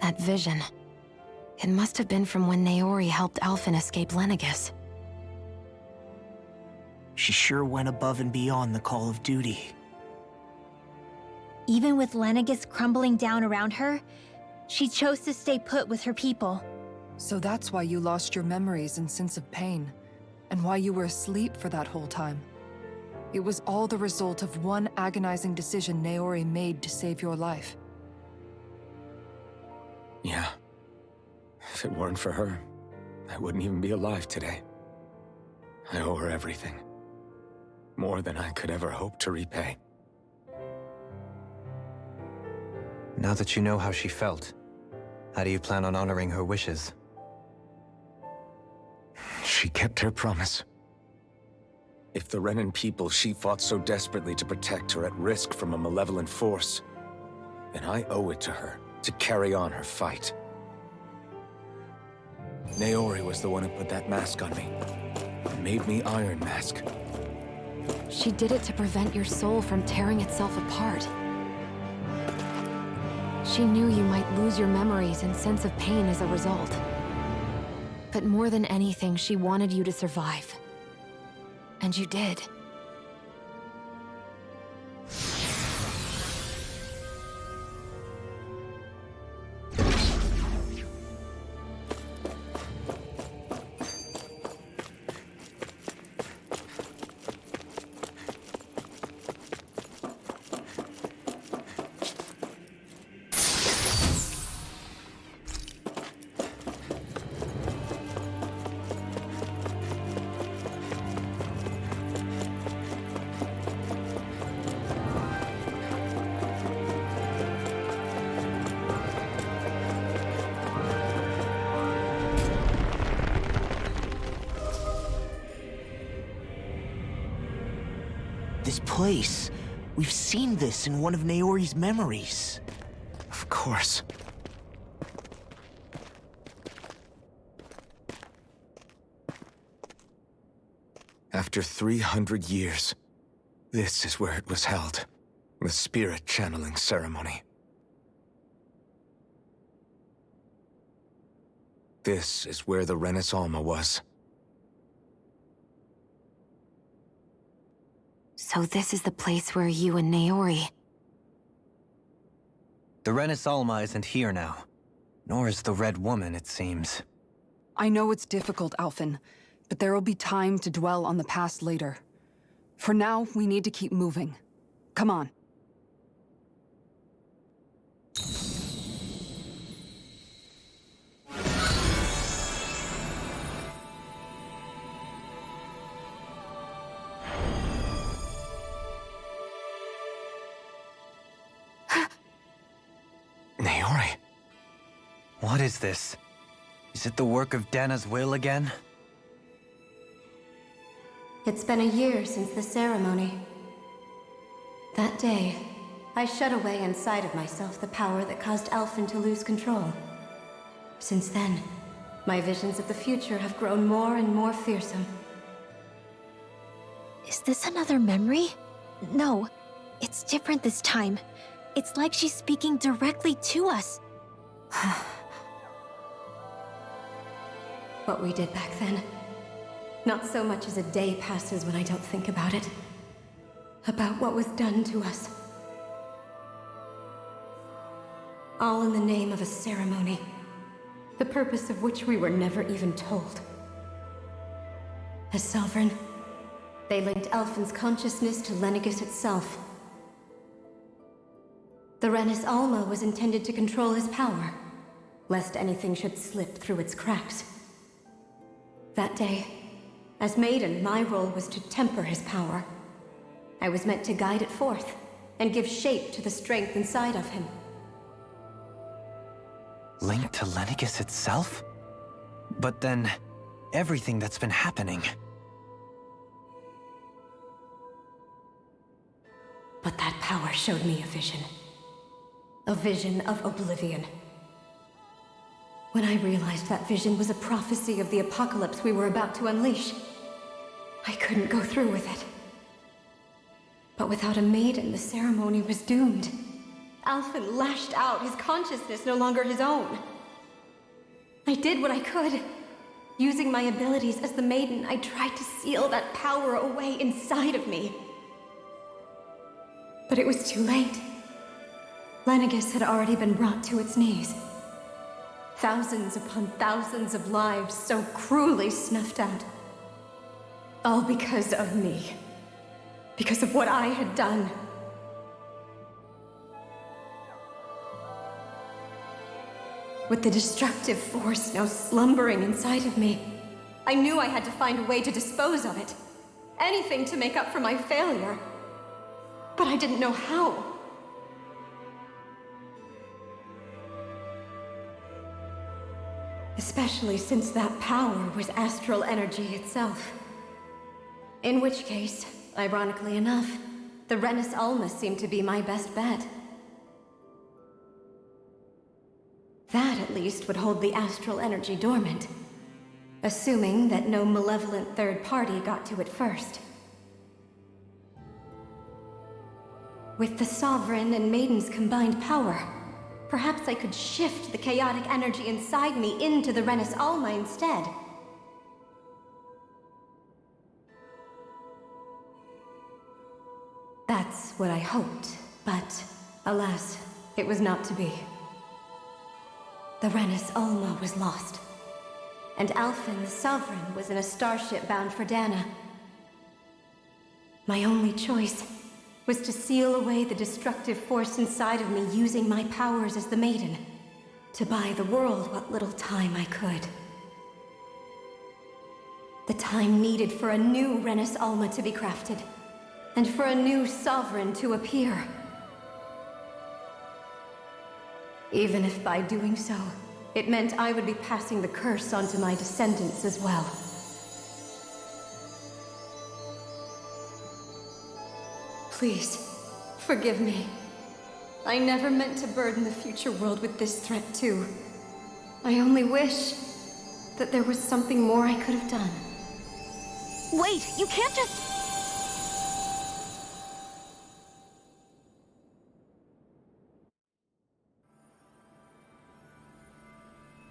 That vision. It must have been from when Naori helped Alphen escape Lenegis. She sure went above and beyond the call of duty. Even with Lenegis crumbling down around her, she chose to stay put with her people. So that's why you lost your memories and sense of pain, and why you were asleep for that whole time. It was all the result of one agonizing decision Naori made to save your life. Yeah. If it weren't for her, I wouldn't even be alive today. I owe her everything. More than I could ever hope to repay. Now that you know how she felt, how do you plan on honoring her wishes? She kept her promise. If the Renan people she fought so desperately to protect are at risk from a malevolent force, then I owe it to her to carry on her fight. Naori was the one who put that mask on me, and made me Iron Mask. She did it to prevent your soul from tearing itself apart. She knew you might lose your memories and sense of pain as a result. But more than anything, she wanted you to survive. And you did. This place. We've seen this in one of Naori's memories. Of course. After 300 years, this is where it was held. The spirit channeling ceremony. This is where the Renis Alma was. So this is the place where you and Naori... The Renis Alma isn't here now. Nor is the Red Woman, it seems. I know it's difficult, Alphen, but there will be time to dwell on the past later. For now, we need to keep moving. Come on. Naori. What is this? Is it the work of Dana's will again? It's been a year since the ceremony. That day, I shut away inside of myself the power that caused Alphen to lose control. Since then, my visions of the future have grown more and more fearsome. Is this another memory? No, it's different this time. It's like she's speaking directly to us. What we did back then. Not so much as a day passes when I don't think about it. About what was done to us. All in the name of a ceremony. The purpose of which we were never even told. As Sovereign, they linked Alphen's consciousness to Lenegis itself. The Renis Alma was intended to control his power, lest anything should slip through its cracks. That day, as Maiden, my role was to temper his power. I was meant to guide it forth, and give shape to the strength inside of him. Linked to Lenegis itself? But then, everything that's been happening... But that power showed me a vision. A vision of oblivion. When I realized that vision was a prophecy of the apocalypse we were about to unleash, I couldn't go through with it. But without a maiden, the ceremony was doomed. Alphen lashed out, his consciousness no longer his own. I did what I could. Using my abilities as the maiden, I tried to seal that power away inside of me. But it was too late. Lenegis had already been brought to its knees. Thousands upon thousands of lives so cruelly snuffed out. All because of me. Because of what I had done. With the destructive force now slumbering inside of me, I knew I had to find a way to dispose of it. Anything to make up for my failure. But I didn't know how. Especially since that power was astral energy itself. In which case, ironically enough, the Renis Alma seemed to be my best bet. That, at least, would hold the astral energy dormant. Assuming that no malevolent third party got to it first. With the Sovereign and Maiden's combined power, perhaps I could shift the chaotic energy inside me into the Renis Alma instead. That's what I hoped, but alas, it was not to be. The Renis Alma was lost, and Alphen the Sovereign was in a starship bound for Dana. My only choice was to seal away the destructive force inside of me using my powers as the Maiden, to buy the world what little time I could. The time needed for a new Renis Alma to be crafted, and for a new Sovereign to appear. Even if by doing so, it meant I would be passing the curse on to my descendants as well. Please, forgive me. I never meant to burden the future world with this threat too. I only wish that there was something more I could have done. Wait, you can't just...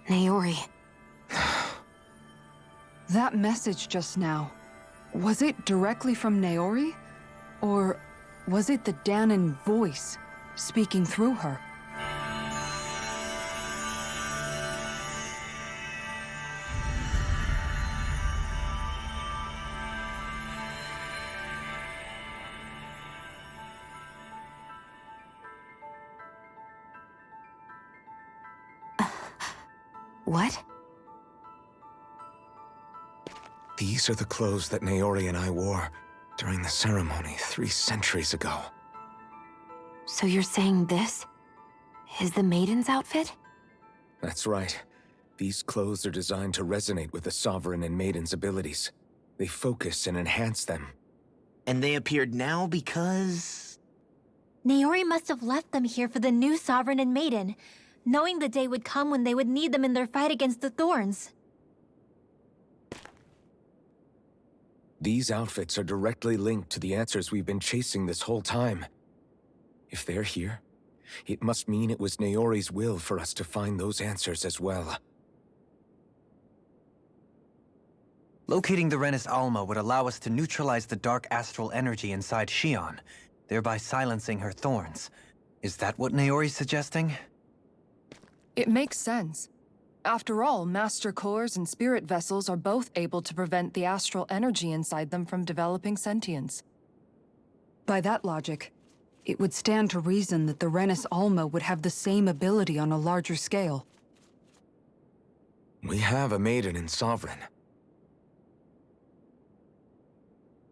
Naori. That message just now, was it directly from Naori? Or was it the Danon voice speaking through her? What? These are the clothes that Naori and I wore during the ceremony 3 centuries ago. So you're saying this is the Maiden's outfit? That's right. These clothes are designed to resonate with the Sovereign and Maiden's abilities. They focus and enhance them. And they appeared now because... Naori must have left them here for the new Sovereign and Maiden, knowing the day would come when they would need them in their fight against the Thorns. These outfits are directly linked to the answers we've been chasing this whole time. If they're here, it must mean it was Naori's will for us to find those answers as well. Locating the Renis Alma would allow us to neutralize the dark astral energy inside Shion, thereby silencing her thorns. Is that what Naori's suggesting? It makes sense. After all, Master Cores and Spirit Vessels are both able to prevent the astral energy inside them from developing sentience. By that logic, it would stand to reason that the Renis Alma would have the same ability on a larger scale. We have a Maiden and Sovereign.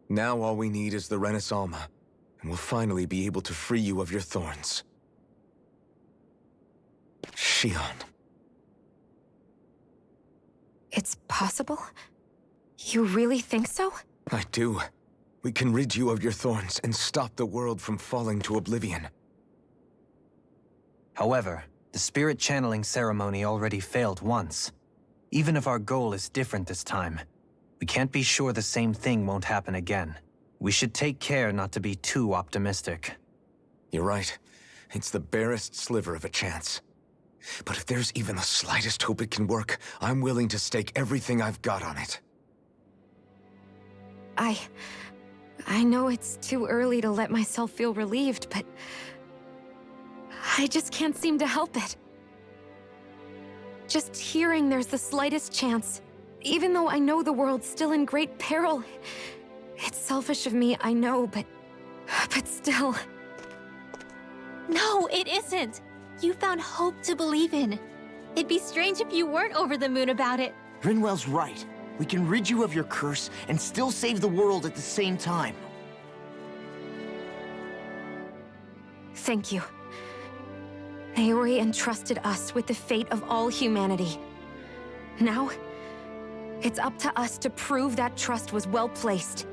Now all we need is the Renis Alma, and we'll finally be able to free you of your thorns. Shion. It's possible? You really think so? I do. We can rid you of your thorns and stop the world from falling to oblivion. However, the spirit channeling ceremony already failed once. Even if our goal is different this time, we can't be sure the same thing won't happen again. We should take care not to be too optimistic. You're right. It's the barest sliver of a chance. But if there's even the slightest hope it can work, I'm willing to stake everything I've got on it. I know it's too early to let myself feel relieved, but I just can't seem to help it. Just hearing there's the slightest chance, even though I know the world's still in great peril. It's selfish of me, I know, but still. No, it isn't. You found hope to believe in. It'd be strange if you weren't over the moon about it. Rinwell's right. We can rid you of your curse and still save the world at the same time. Thank you. Naori entrusted us with the fate of all humanity. Now, it's up to us to prove that trust was well placed.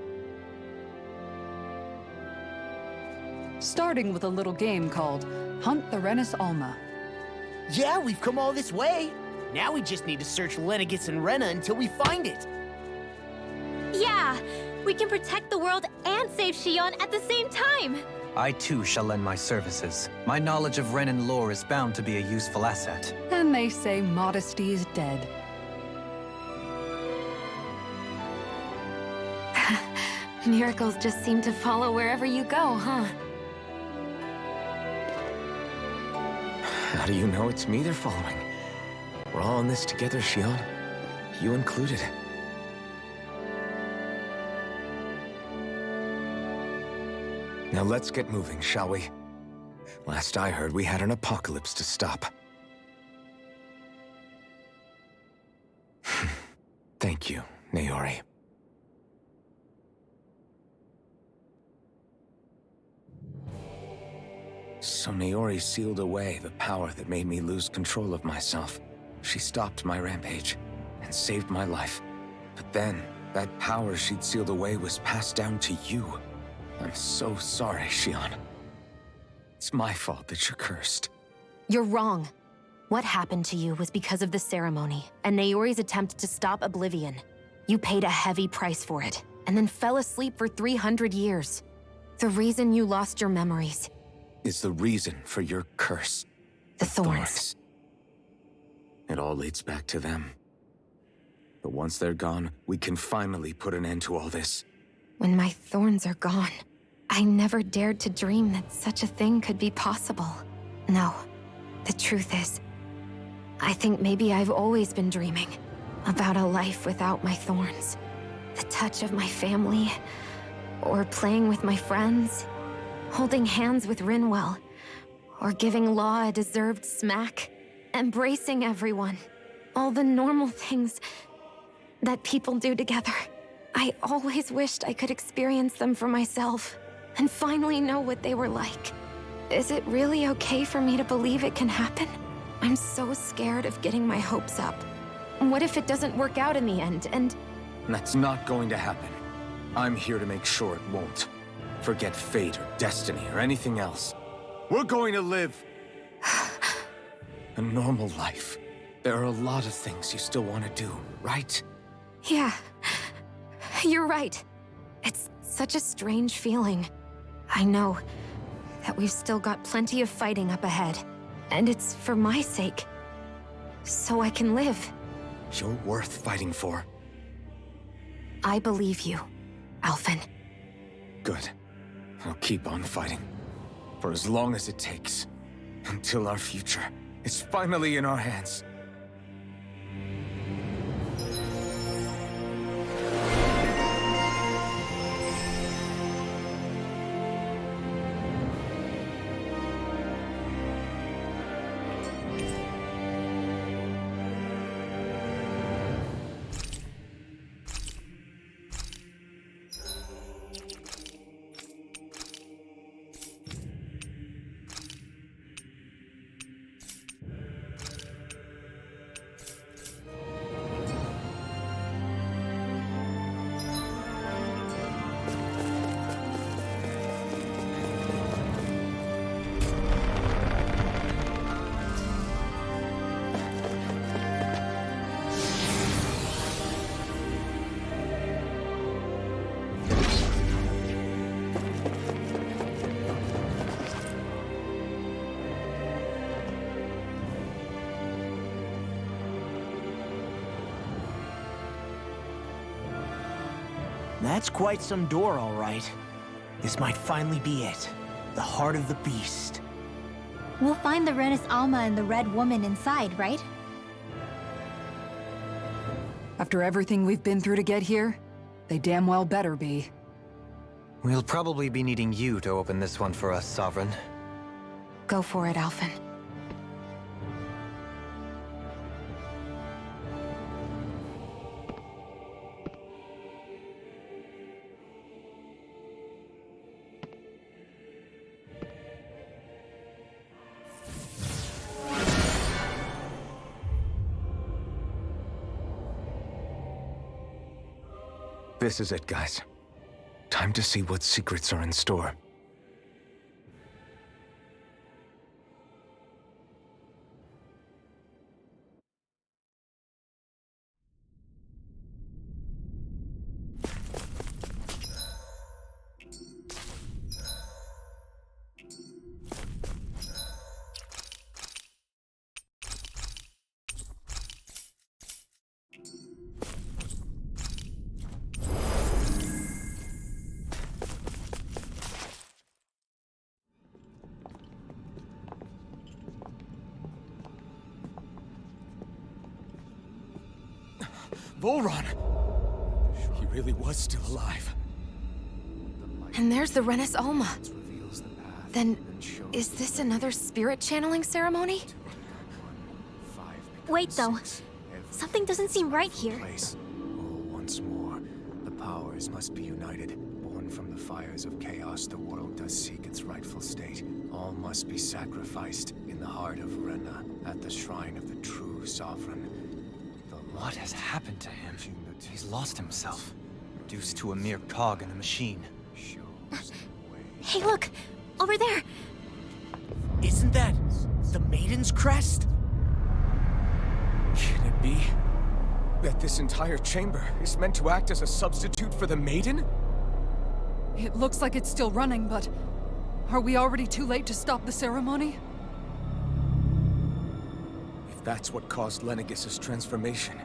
Starting with a little game called Hunt the Renis Alma. Yeah, we've come all this way. Now we just need to search Lenegis and Rena until we find it. Yeah, we can protect the world and save Shion at the same time. I too shall lend my services. My knowledge of Renan lore is bound to be a useful asset. And they say modesty is dead. Miracles just seem to follow wherever you go, huh? How do you know it's me they're following? We're all in this together, Shion. You included. Now let's get moving, shall we? Last I heard, we had an apocalypse to stop. Thank you, Naori. So Naori sealed away the power that made me lose control of myself. She stopped my rampage and saved my life. But then, that power she'd sealed away was passed down to you. I'm so sorry, Shion. It's my fault that you're cursed. You're wrong. What happened to you was because of the ceremony and Naori's attempt to stop Oblivion. You paid a heavy price for it, and then fell asleep for 300 years. The reason you lost your memories is the reason for your curse. The thorns. It all leads back to them. But once they're gone, we can finally put an end to all this. When my thorns are gone, I never dared to dream that such a thing could be possible. No, the truth is, I think maybe I've always been dreaming about a life without my thorns. The touch of my family, or playing with my friends, holding hands with Rinwell, or giving Law a deserved smack, embracing everyone. All the normal things that people do together. I always wished I could experience them for myself, and finally know what they were like. Is it really okay for me to believe it can happen? I'm so scared of getting my hopes up. What if it doesn't work out in the end, and... That's not going to happen. I'm here to make sure it won't. Forget fate or destiny or anything else. We're going to live a normal life. There are a lot of things you still want to do, right? Yeah, you're right. It's such a strange feeling. I know that we've still got plenty of fighting up ahead, and it's for my sake, so I can live. You're worth fighting for. I believe you, Alphen. Good. I'll keep on fighting. For as long as it takes. Until our future is finally in our hands. That's quite some door, all right. This might finally be it. The heart of the beast. We'll find the Renis Alma and the Red Woman inside, right? After everything we've been through to get here, they damn well better be. We'll probably be needing you to open this one for us, Sovereign. Go for it, Alphen. This is it, guys. Time to see what secrets are in store. Volron! He really was still alive. And there's the Renis Alma. Then, is this another spirit channeling ceremony? Wait, though. Something doesn't seem right here. Once more, the powers must be united. Born from the fires of chaos, the world does seek its rightful state. All must be sacrificed in the heart of Rena, at the shrine of the true sovereign. What has happened to him? He's lost himself. Reduced to a mere cog in a machine. Hey, look! Over there! Isn't that the Maiden's crest? Can it be that this entire chamber is meant to act as a substitute for the Maiden? It looks like it's still running, but... are we already too late to stop the ceremony? If that's what caused Lenegis' transformation,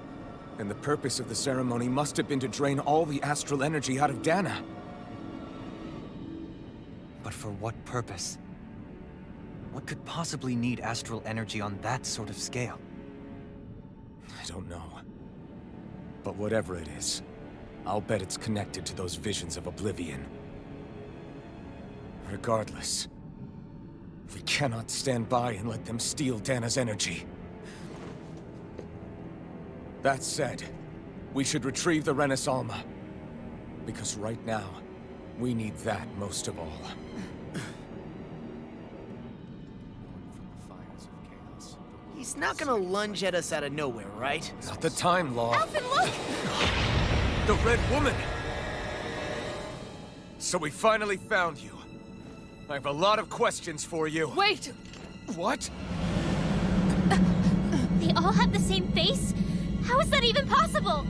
then the purpose of the ceremony must have been to drain all the astral energy out of Dana. But for what purpose? What could possibly need astral energy on that sort of scale? I don't know. But whatever it is, I'll bet it's connected to those visions of oblivion. Regardless, we cannot stand by and let them steal Dana's energy. That said, we should retrieve the Renis Alma. Because right now, we need that most of all. He's not gonna lunge at us out of nowhere, right? Not the time, Law. Alphen, look! The Red Woman! So we finally found you. I have a lot of questions for you. Wait! What? They all have the same face? How is that even possible?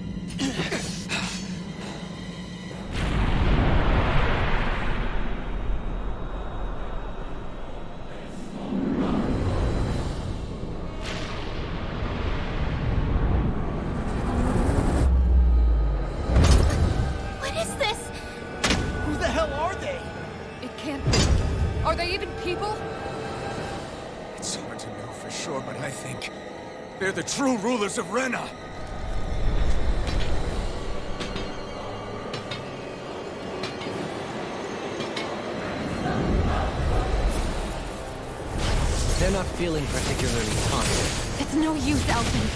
What is this? Who the hell are they? It can't be. Are they even people? It's hard to know for sure, but I think they're the true rulers of Rena. They're not feeling particularly confident. It's no use, Alphen.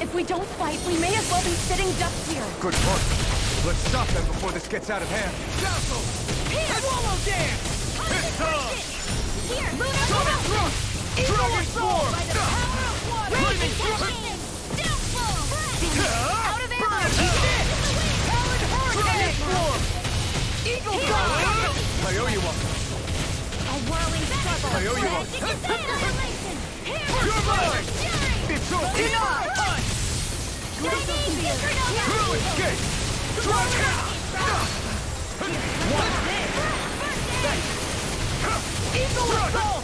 If we don't fight, we may as well be sitting ducks here. Good point. Let's stop them before this gets out of hand. Dazzle! Here! Swallow dance! It's on! Here, Luna! Dragon form! By the power of water! Lightning Lightning! Downfall! Out of ammo! Powered Dragon form! Eagle Dawn! I owe you one. A whirling struggle! I owe you one. Annihilation! You're mine! It's all enough! No escape! Dragon! Eagle assault!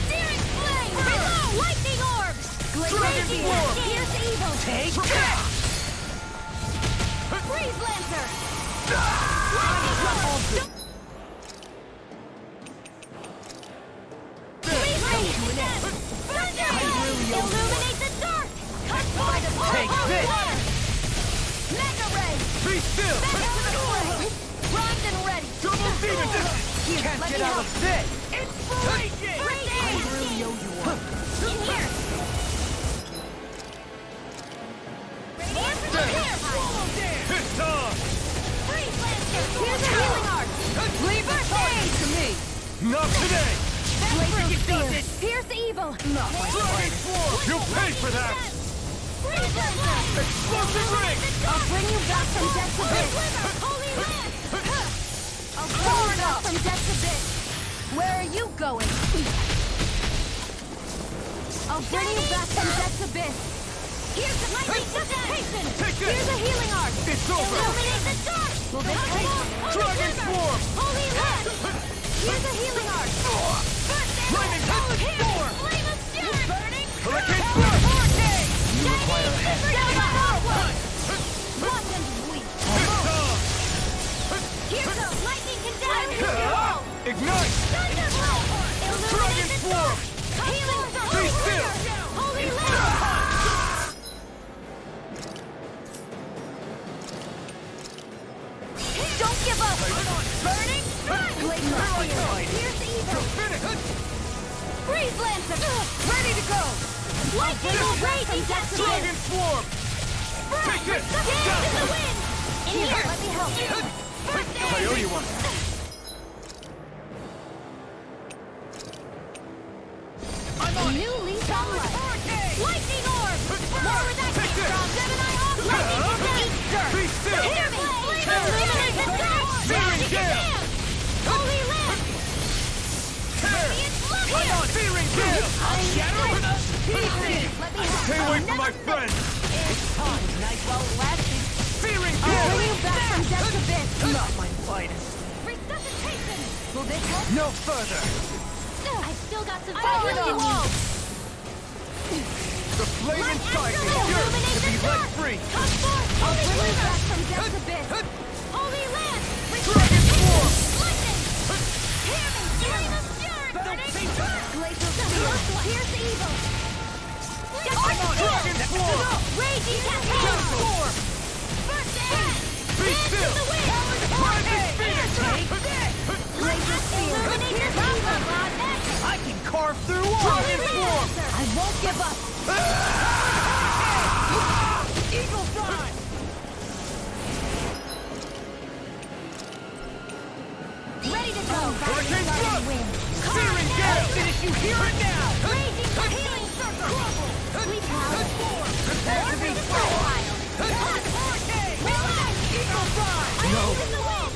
Searing flame! Reload! Lightning orbs! Dragon Raging form! Fierce evil! Take that! Freeze Lancer! Lightning orb! Illuminate the dark! Cut by the Take power of this! water! Mega Ray! Be still! Back to the flame! Primed and ready! Double demon! Here, Can't let get me out help. of this! Inspiration! I really owe you one. In here! Radiant prepare! Swallow dance! It's on! Freeze Lancer! Here's a healing art! Leave the charge to me! Not today! Blazing Spear! Pierce evil! Dragon form! You'll pay for that! Freeze Lancer! Explosive ring! I'll bring you back from death's abyss! Holy Lance! I'll bring you back from death's abyss! Where are you going? I'll bring you back from death's abyss! Here's the lightning resuscitation! Take this! Here's a healing art! It's over! Illuminate the dark! Will they take? Dragon form! Holy Lance! Here's a healing art! Lightning form! Flame of Fury! Burning! Hurricane force! You require a hand. Watch them weep! It's on! Here's a lightning contamination! Ignite! Thunderbolt! Dragon Illuminate the form! dark! Healing for Be Holy still! Lance! Holy Lance! Don't give up! Burning! Blazing Spear! Here's the evil! Freeze Lancer! Ready to go! Lightning will raging death to Dragon form! Take this! Dance in the wind! In here! Let me help you! I owe you one. I'm on! New leaf on life! Lightning orb! More with that Take this! from Gemini off! Lightning contains dirt! Be still! Hear me! Illuminate the dark! Searing gale! Holy Lance! Tear! I'm on! Searing gale! Shatter with us! Pieces! Let me help Stay away from my friend! It's time, night well lasting! Searing I'll gale! bring you back from death's abyss! Not my finest. Resuscitation! Will this help? No further! I've still got some fire in you! The flame inside me yearns to be let free! Come forth! I'll bring you back from death's abyss! Holy Lance! Dragon form! Lightning! shield! Rising Phoenix! Laser spear. Here's evil. I can carve through all. Dragon Swarm! I won't give up. Eagle Fly! Ready to go. Hurricane Starting Thrust! wind. Searing Gale! Finish you here and now. Raging healing circle. We power. Prepare to be Wild. Eagle Fly! No. In the wind.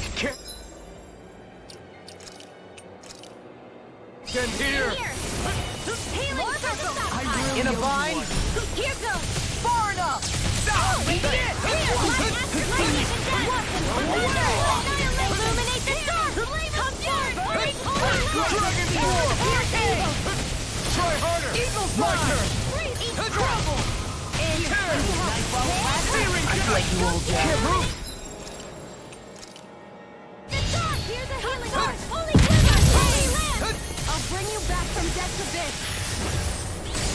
Stand here! Healing circle. In a bind. Here goes. Far enough. Eat it! Illuminate the dark. Come forward. Dragon Swarm! Try harder! Eagle My turn! Trouble. Searing I feel like you old Jack. Can't move! The dark. Here's a healing heart. Holy quiver. Holy land. I'll bring you back from death's abyss.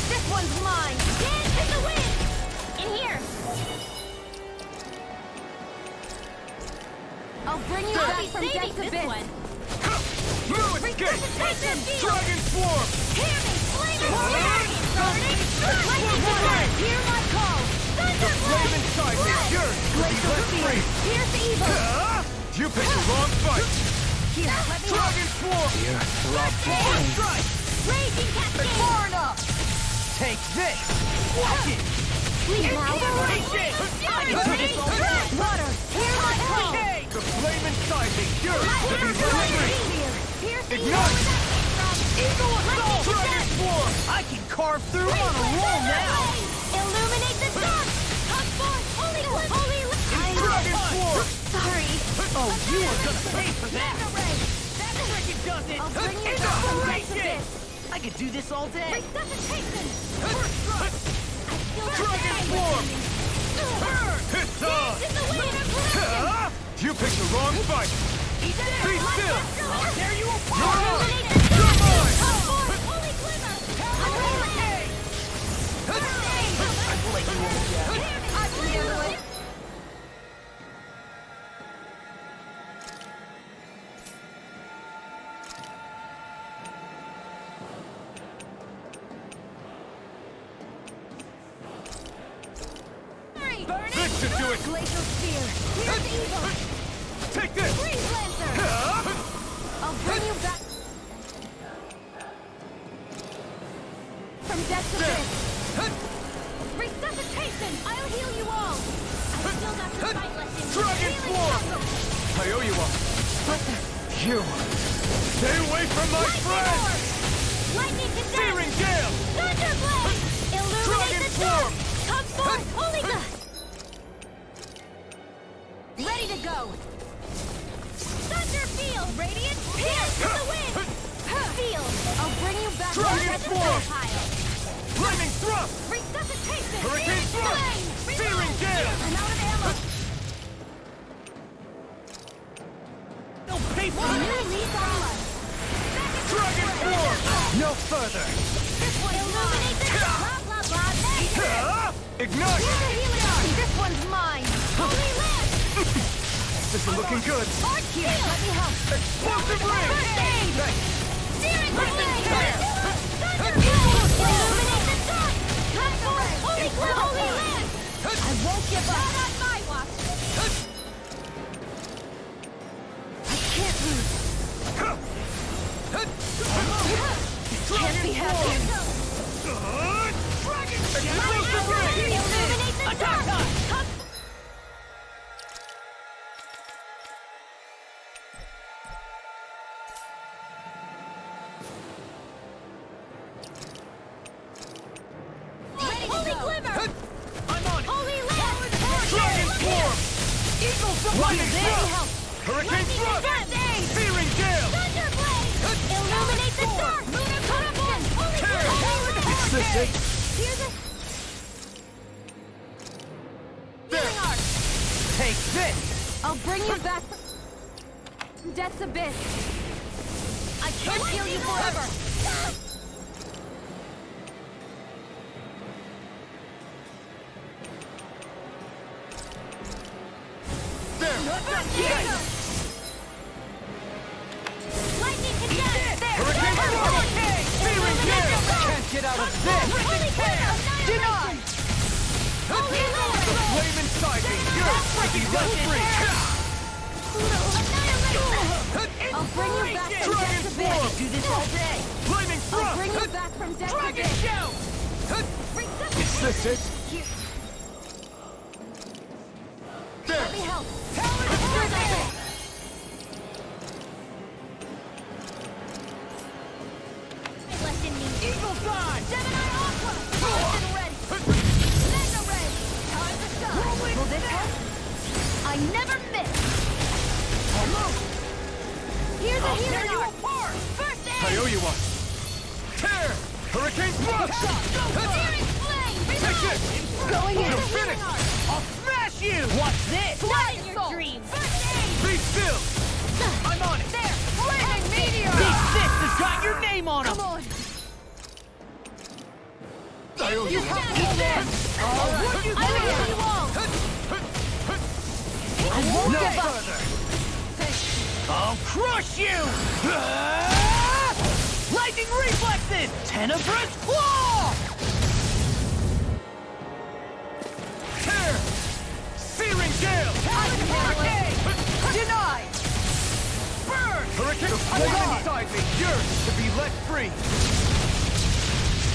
This one's mine. Dance in the wind. In here. I'll bring you back from death's abyss. No escape! Dragon Swarm! Hear me. Flame burning. Hear my call. The flame inside me is yours to be let free! Here's the evil. You picked the wrong fight! Here, let me Dragon Swarm! strike. Raging cascade. Far enough. Take this. Watch it. Please now. Water. Hear my call. The flame inside me is yours to be let free! Here's the Ignite! Eagle assault. Dragon Swarm! I can carve through on a roll now. Illuminate the dark. Come forth. Holy Dragon Swarm! Sorry. Oh, you are gonna pay for that. That freaking does it. I'll bring you Enough. back from death's abyss. I could do this all day. Resuscitation. First strike! Dragon Swarm! It's on! In the wind. You picked the wrong fight! Be still! I'll tear you apart. You're mine! Illuminate the You're dark. mine! Come forth. Holy glimmer. I feel like you old Jack. I can handle it. This should do it! Glacial spear. Here's evil. Take this! Freeze Lancer. I'll bring you back from death's abyss. Resuscitation. I'll heal you all. I still got some fight left in me. Dragon Healing Swarm! circle. I owe you one! You! Stay away from my Lightning friend! orb. Lightning condense. Searing Gale! Thunderblade. Illuminate Dragon the Swarm. dark. Come forth. Holy God. Ready to go. Thunder field. Radiant. Pierce in the wind. Field. I'll bring you back Dragon to the Swarm. pile. Flaming Thrust! Resuscitation. Hurricane Thrust! Flame. Searing Gale! I'm out of ammo. No pay for New that. leads on life. Dragon Swarm! No further. This one illuminate the blah blah blah. Ignite! Here's a healing arm. This one's mine. Holy land. This is looking good! Hard here. Let me help. Explosive ring! First aid. Thanks! Steering flame. Illuminate the dark. Come forth. Holy glue. Holy land. I won't give up. Not on my watch. I can't lose. Can't be happy. Explosive ring! Illuminate the dark. Come. Holy glimmer. I'm on! Holy land. Dragon Swarm! Eagle Lightning There Thrust! help. Hurricane Thrust! First aid. Searing Gale! Thunderblade. Illuminate the dark. Lunar corruption. Holy glimmer. It's the same. Here's a healing arc. Take this. I'll bring you back from death's abyss. I can't heal you forever. There! Lightning condensed! There! Hurricane Thrust! Searing Gale! Can't get out of this! Holy Chaos! Denied! The flame inside me yearns to be let free! I'll bring you back from Dragon death to Form! bed. Do this all day. Flaming I'll Thrust! bring you back from death to Dragon bed. Shout! Is this it? There! Let me help. Left in me. Eagle Dive! Gemini Aqua! Poison ready. Mega Ray. Time to shine. Will this help? I never miss. Here's a healing you arc. apart! First aid. I owe you one! Tear! Hurricane Thrust! Searing flame. Take this! Going in. You're finished! I'll smash you! What's this? Not in your dreams. First aid. Be still! I'm on it! There. Flaming meteor. These fists has got your name on them! Come on. I owe you one! What you I will give you all. I won't No give up! further! I'll crush you! Lightning reflexes! Tenebrous claw! Tear! Searing Gale! Hurricane! Denied! Burn! Hurricane! The flame inside me yearns to be let free!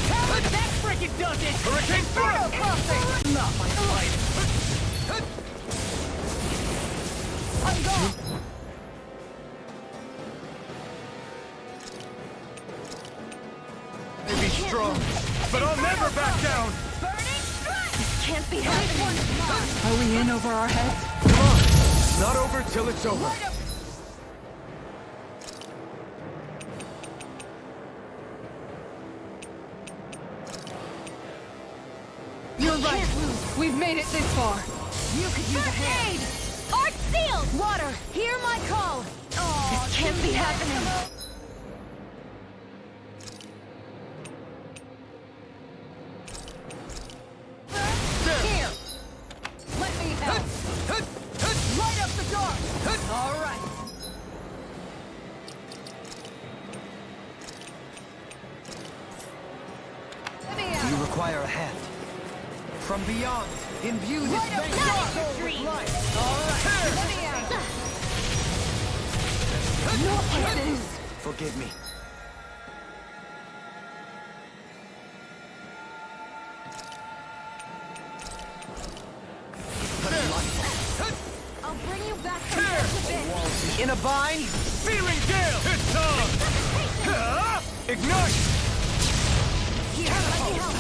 That frickin' does it! Hurricane Thrust! Not my fight! I'm gone! May be strong, but I'll never back down! Burning strike. This can't be happening. Are we in over our heads? Come on! It's not over till it's over. You're right. We've made it this far. You could use a hand. Arc sealed. Water, hear my call. This can't be happening. Here. Let me help. Light up the dark. All right. Let me You out. require a hand. From beyond, imbue this Light up bank the soul dark. with Dream. light. Let me out. No kisses. Forgive me. I'll bring you back from death to bed. In a bind? Searing Gale! It's on! Ignite! Here, let me help.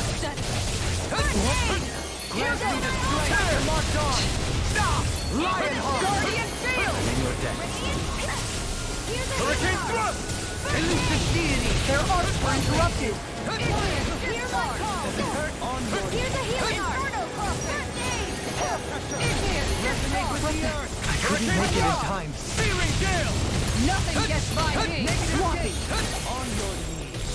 Grant me the strength to march on! Stop! Lionheart! Guardian shield. In your deck. Here's a Hurricane healing Thrust! Elusive deity! Their arcs were interrupted. Hear my call. On your Here's a healing arc. Inferno cluster. resonate with the earth! I couldn't make it in time. Searing Gale! Nothing gets by me. Swampy. On your knees.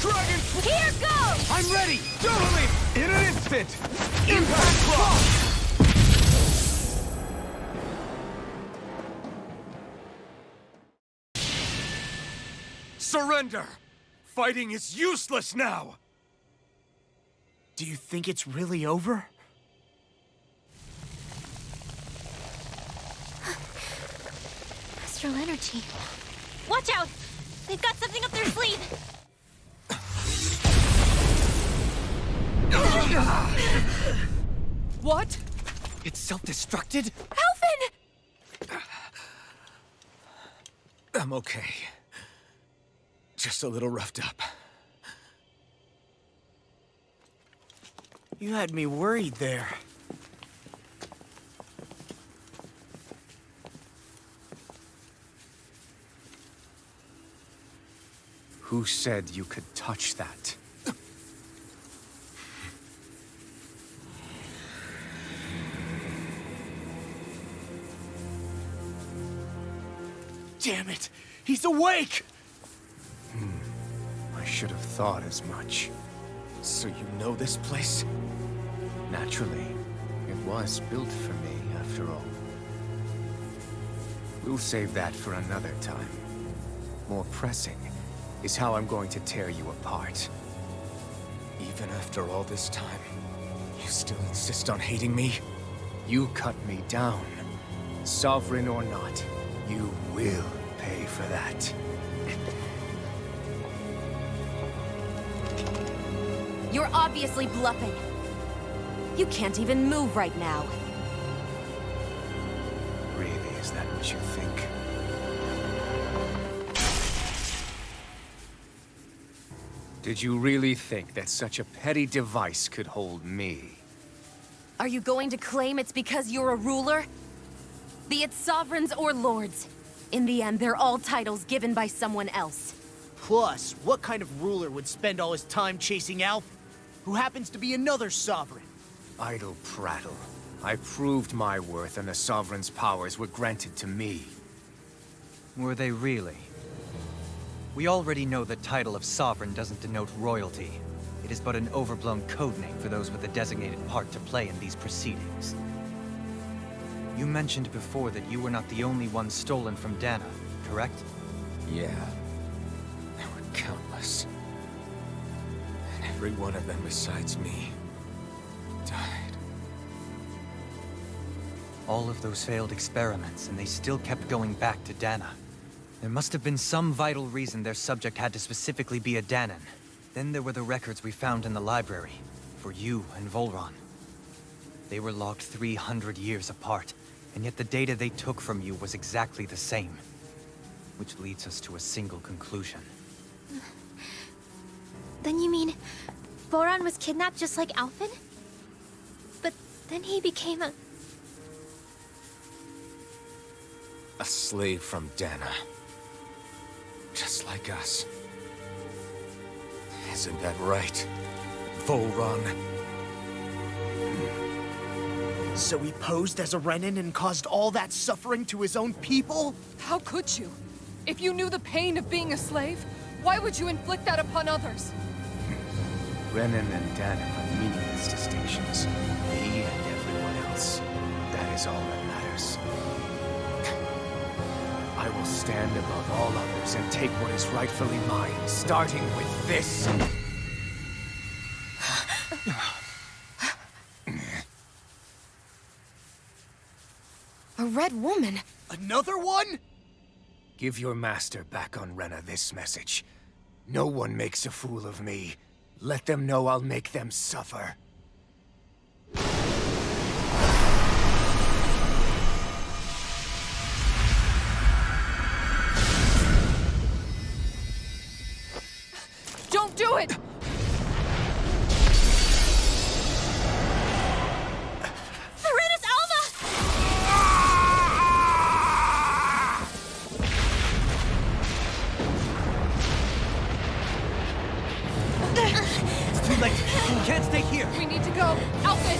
Dragon! Here goes. I'm ready! Totally! In an instant! Impact Cross! Surrender! Fighting is useless now! Do you think it's really over? Astral energy. Watch out! They've got something up their sleeve. What? It's self-destructed? Elfin! I'm okay. Just a little roughed up. You had me worried there. Who said you could touch that? Damn it! He's awake! I should have thought as much. So you know this place? Naturally, it was built for me, after all. We'll save that for another time. More pressing is how I'm going to tear you apart. Even after all this time, You still insist on hating me? You cut me down. Sovereign or not, you will pay for that. You're obviously bluffing. You can't even move right now. Really, is that what you think? Did you really think that such a petty device could hold me? Are you going to claim it's because you're a ruler? Be it sovereigns or lords. In the end, they're all titles given by someone else. Plus, what kind of ruler would spend all his time chasing Alf, who happens to be another sovereign? Idle prattle. I proved my worth and the Sovereign's powers were granted to me. Were they really? We already know the title of Sovereign doesn't denote royalty. It is but an overblown codename for those with a designated part to play in these proceedings. You mentioned before that you were not the only one stolen from Dana, correct? yeah. There were countless. And every one of them besides me died. All of those failed experiments, and they still kept going back to Dana. There must have been some vital reason their subject had to specifically be a Danan. Then there were the records we found in the library, for you and Volron. They were logged 300 years apart, and yet the data they took from you was exactly the same. Which leads us to a single conclusion. Then you mean Voron was kidnapped just like Alphen? But then he became a... A slave from Dana. Just like us. Isn't that right, Volron? So he posed as a Renan and caused all that suffering to his own people? How could you? If you knew the pain of being a slave, why would you inflict that upon others? Renan and Dana are meaningless distinctions. Me and everyone else. That is all that matters. I will stand above all others and take what is rightfully mine, starting with this. A red woman? Another one? Give your master back on Renna this message. No one makes a fool of me. Let them know I'll make them suffer. Don't do it! Serenus Alva! It's too late! You can't stay here! We need to go! Alphen!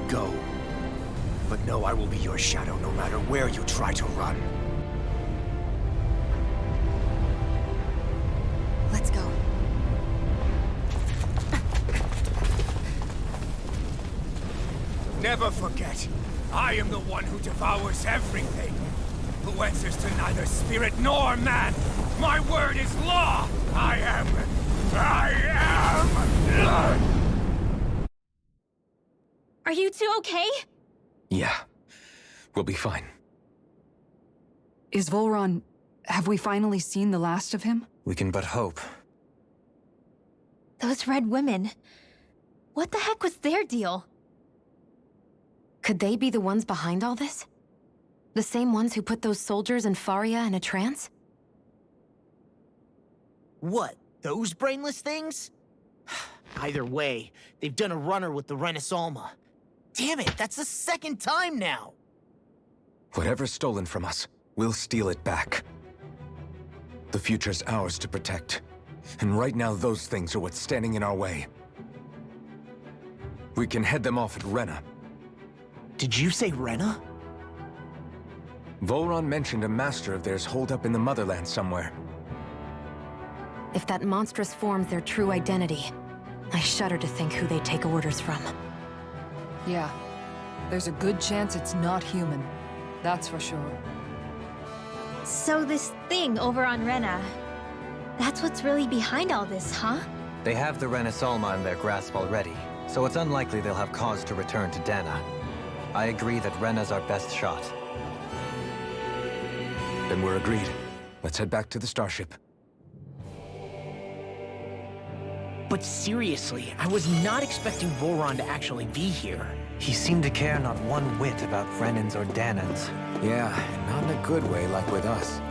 Go. But know I will be your shadow no matter where you try to run. Let's go. Never forget, I am the one who devours everything. Who answers to neither spirit nor man. My word is law! I am... Are you two okay? Yeah. We'll be fine. Is Volron... have we finally seen the last of him? We can but hope. Those red women. What the heck was their deal? Could they be the ones behind all this? The same ones who put those soldiers in Faria in a trance? What, those brainless things? Either way, they've done a runner with the Renaissalma. Damn it, that's the second time now! Whatever's stolen from us, we'll steal it back. The future's ours to protect. And right now, those things are what's standing in our way. We can head them off at Rena. Did you say Rena? Volron mentioned a master of theirs holed up in the motherland somewhere. If that monstrous form's their true identity, I shudder to think who they take orders from. Yeah. There's a good chance it's not human. That's for sure. So this thing over on Rena, that's what's really behind all this, huh? They have the Renaissalma in their grasp already, so it's unlikely they'll have cause to return to Dana. I agree that Rena's our best shot. Then we're agreed. Let's head back to the starship. But seriously, I was not expecting Volron to actually be here. He seemed to care not one whit about Renans or Danans. Yeah, and not in a good way like with us.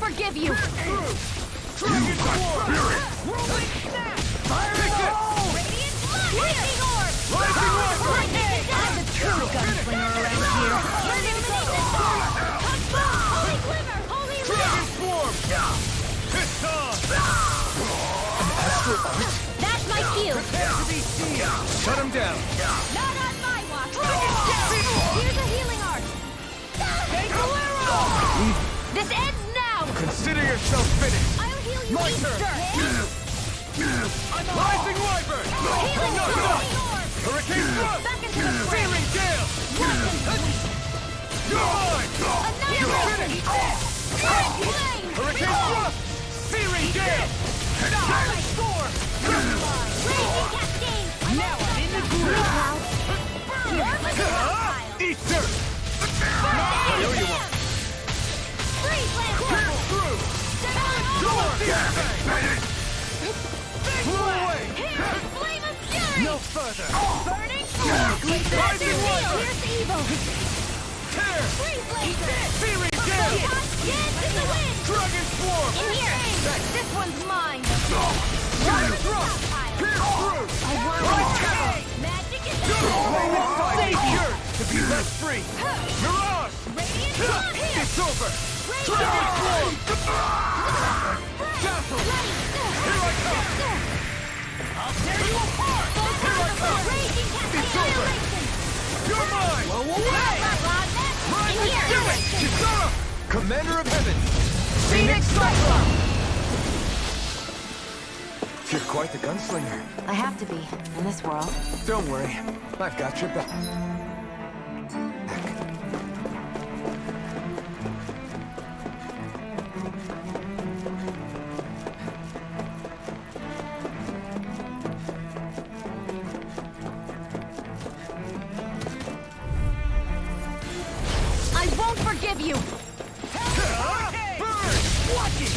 Forgive you! Dragon Swarm! Rolling Snap! Fire it all! Radiant Lightning Orb! Rising Lightning! I'm the true gunslinger around here! Illumination Storm! Holy Glimmer! Holy Dragon Light! Swarm! It's on! That's my cue! Prepare to be seen! Shut him down! Not on my watch! Here's a healing art! Bangalero! This ends now! Consider yourself finished! I'll heal you My each turn! Rising Wyvern! Healing Orb! Hurricane Thrust! Back into the fray! Searing Gale! You're mine! Annihilation! Spirit Flame! Hurricane Thrust! Searing Gale! Silent Storm! Raging Cascade! Now I'm in the groove! Eat dirt! I owe you one. Freeze Lance! Pierce through! Blow away! Here's Flame of Fury! No further! Burning Flame! Thunder Wheel! Here's the evil! Tear! Freeze Laser! Searing Dance Gale! in the wind! Dragon Swarm! In here! This one's mine! Dragon Thrust! Pierce through! I want Right more! down! Magic is Flame out! inside! Yours to be let free! Mirage! Radiant Blood! It's over! Dragon Swarm! Dazzle! Here I come! I'll tear you apart! Here I come! Raging Cat It's over! Annihilation! You're mine! In here! Do it! Kisara! Commander of Heaven! Phoenix Cyclone! You're quite the gunslinger. I have to be, in this world. Don't worry, I've got your back. I won't forgive you! Burn! Watch it!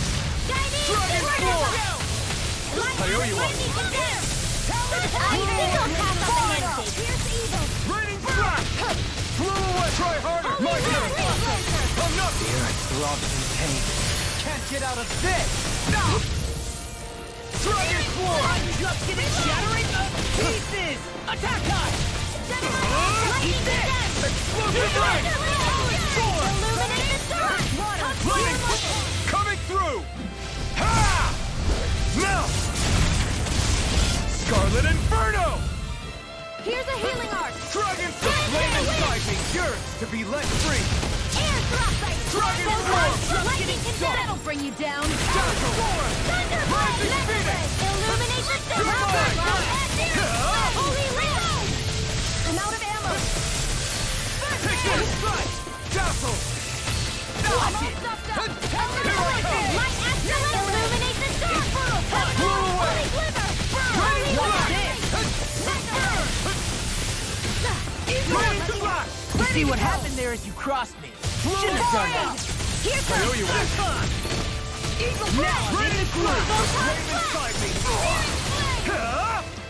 Dragon Swarm! I owe you one. Raining Blast! Blow away! Try harder! My turn! I'm not here! I throb in pain. Can't get out of this! No! Dragon Swarm! I'm just getting shattering to pieces! Attack time! Eat this! Explosive Ray! Lightning! Coming through! Ha! Now! Scarlet Inferno! Here's a healing arc! Dragon flame inside me! Yours to be let free! Air thrust! Dragon Swarm! Lightning can that'll bring you down! Dazzle! Thunder! Rising Phoenix! Illuminate the sun! You're mine! Holy Lance! I'm out of ammo! Take this! Strike! Dazzle! Watch it! Here I come! Light Astral! Illuminate the sun! Infernal Punch! Blow away! Holy Glimmer! Raining Holy Raining Blast! You see what happened there as you crossed me. Should've done that. Here's I owe you one. Eagle Now, Blast! Raining Blast! Flame inside me!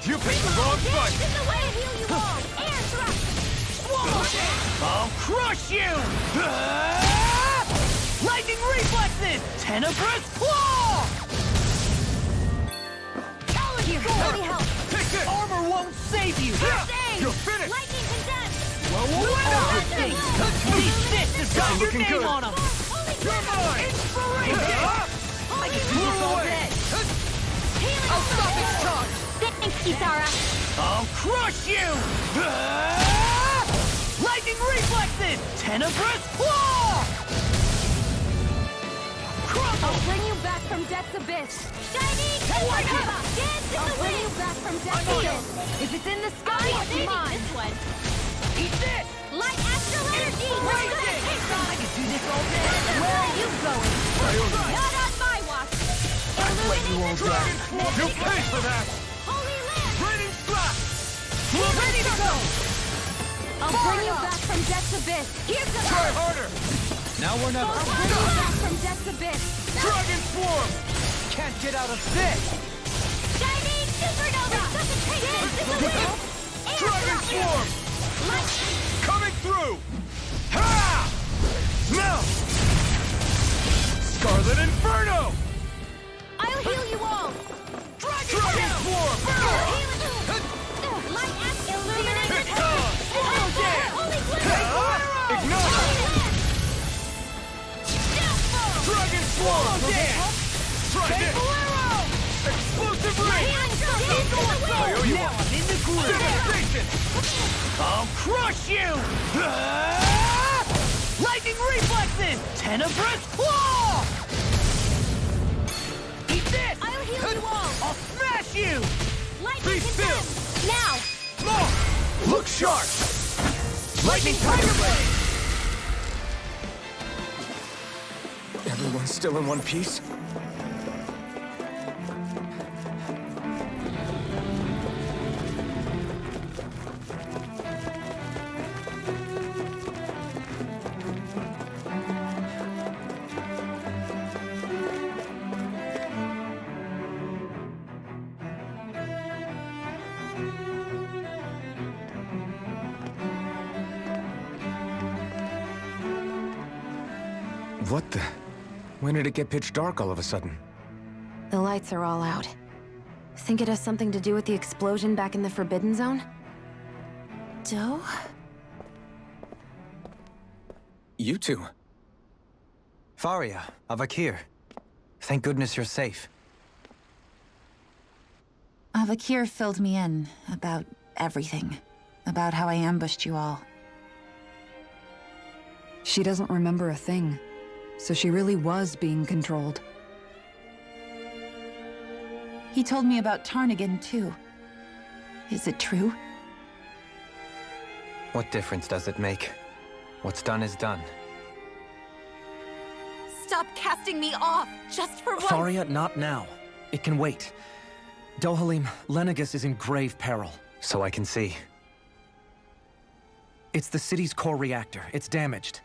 You picked the wrong fight! This is the way to heal you all! Air thrust! I'll crush you! Lightning reflexes! Tenebrous claw! Here, let me help! Take this! Armor won't save you! You're finished! Lightning condensed! This has got your Looking name good. on him! Holy You're mine! Inspiration! Holy This all day! I'll stop its charge! Thanks, Kisara! I'll crush you! Lightning reflexes! Tenebrous claw! I'll bring you back from death's abyss! Shining Supernova! Dance in the wind! You back from death's abyss! If it's in the sky, it's mine! This one. Eat this! Light Astral Energy! I could do this all day! Where are you going? Not on my watch! let you all Dragon down. Swarm! You'll pay for that! Holy Land! Raining Blast! Ready to go! I'll bring you back from death's abyss! Here's the Try harder! Now we're never. I'll bring you back from death's abyss! Dragon Swarm! Can't get out of this! Shining Supernova! Concentration! This is the wind! Air Dragon thrust! Swarm! Light! Coming through! Ha! Now! Scarlet Inferno! I'll heal you all! Dragon Swarm! Light Ash Illuminate the Here it comes! Oh, yeah! Holy Glimmer! Ignite! Dragon Swarm! Try this! Explosive Ray! I owe you Now one! I'm in the groove! Devastation! I'll crush you! Lightning reflexes! Tenebrous claw! Eat this! I'll heal you all! I'll smash you! Lightning Be still! condensed! Now! More! Look sharp! Lightning Tiger Blade! Everyone's still in one piece? What the? When did it get pitch dark all of a sudden? The lights are all out. Think it has something to do with the explosion back in the Forbidden Zone? Doe? You two. Faria, Avakir. Thank goodness you're safe. Avakir filled me in about everything. About how I ambushed you all. She doesn't remember a thing, so she really was being controlled. He told me about Tarnagin, too. Is it true? What difference does it make? What's done is done. Stop casting me off, just for once! Faria, not now. It can wait. Dohalim, Lenegis is in grave peril. So I can see. It's the city's core reactor. It's damaged.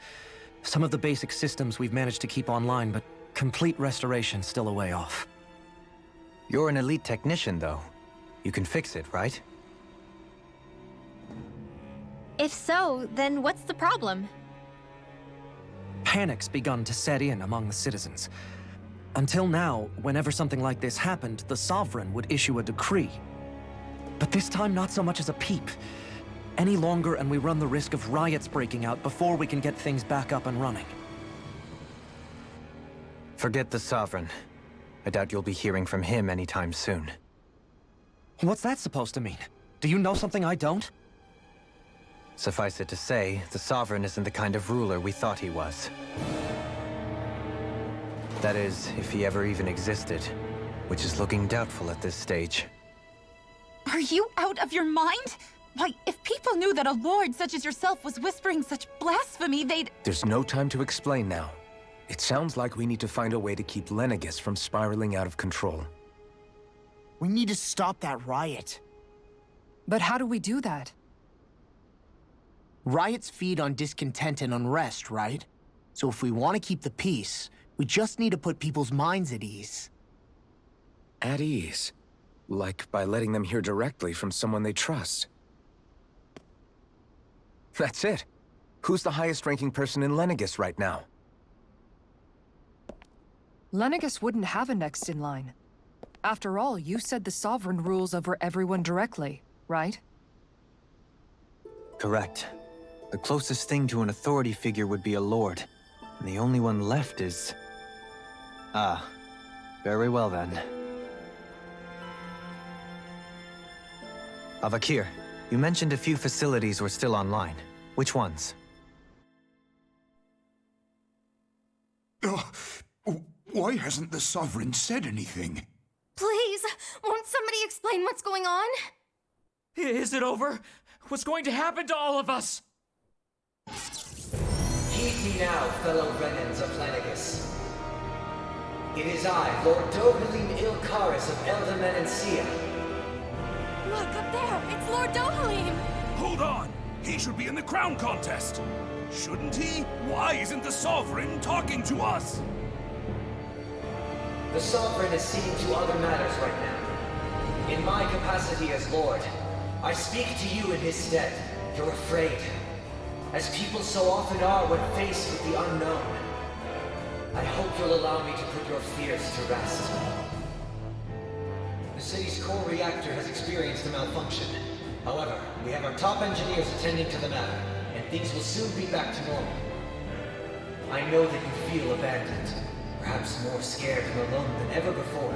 Some of the basic systems we've managed to keep online, but complete restoration's still a way off. You're an elite technician, though. You can fix it, right? If so, then what's the problem? Panic's begun to set in among the citizens. Until now, whenever something like this happened, the Sovereign would issue a decree. But this time, not so much as a peep. Any longer, and we run the risk of riots breaking out before we can get things back up and running. Forget the Sovereign. I doubt you'll be hearing from him anytime soon. What's that supposed to mean? Do you know something I don't? Suffice it to say, the Sovereign isn't the kind of ruler we thought he was. That is, if he ever even existed, which is looking doubtful at this stage. Are you out of your mind? Why, if people knew that a lord such as yourself was whispering such blasphemy, they'd— There's no time to explain now. It sounds like we need to find a way to keep Lenegis from spiraling out of control. We need to stop that riot. But how do we do that? Riots feed on discontent and unrest, right? So if we want to keep the peace, we just need to put people's minds at ease. At ease? Like by letting them hear directly from someone they trust. That's it. Who's the highest-ranking person in Lenegis right now? Lenegis wouldn't have a next in line. After all, you said the Sovereign rules over everyone directly, right? Correct. The closest thing to an authority figure would be a lord. And the only one left is... Ah. Very well then. Avakir, you mentioned a few facilities were still online. Which ones? Why hasn't the Sovereign said anything? Please, won't somebody explain what's going on? Is it over? What's going to happen to all of us? Heed me now, fellow Renans of Lenegis. It is I, Lord Dohalim Ilkaris of Eldaman and Sia. Look, up there! It's Lord Dohalim! Hold on! He should be in the crown contest! Shouldn't he? Why isn't the Sovereign talking to us? The Sovereign is seeing to other matters right now. In my capacity as Lord, I speak to you in his stead. You're afraid. As people so often are when faced with the unknown. I hope you'll allow me to put your fears to rest. The city's core reactor has experienced a malfunction. However, we have our top engineers attending to the matter, and things will soon be back to normal. I know that you feel abandoned, perhaps more scared and alone than ever before.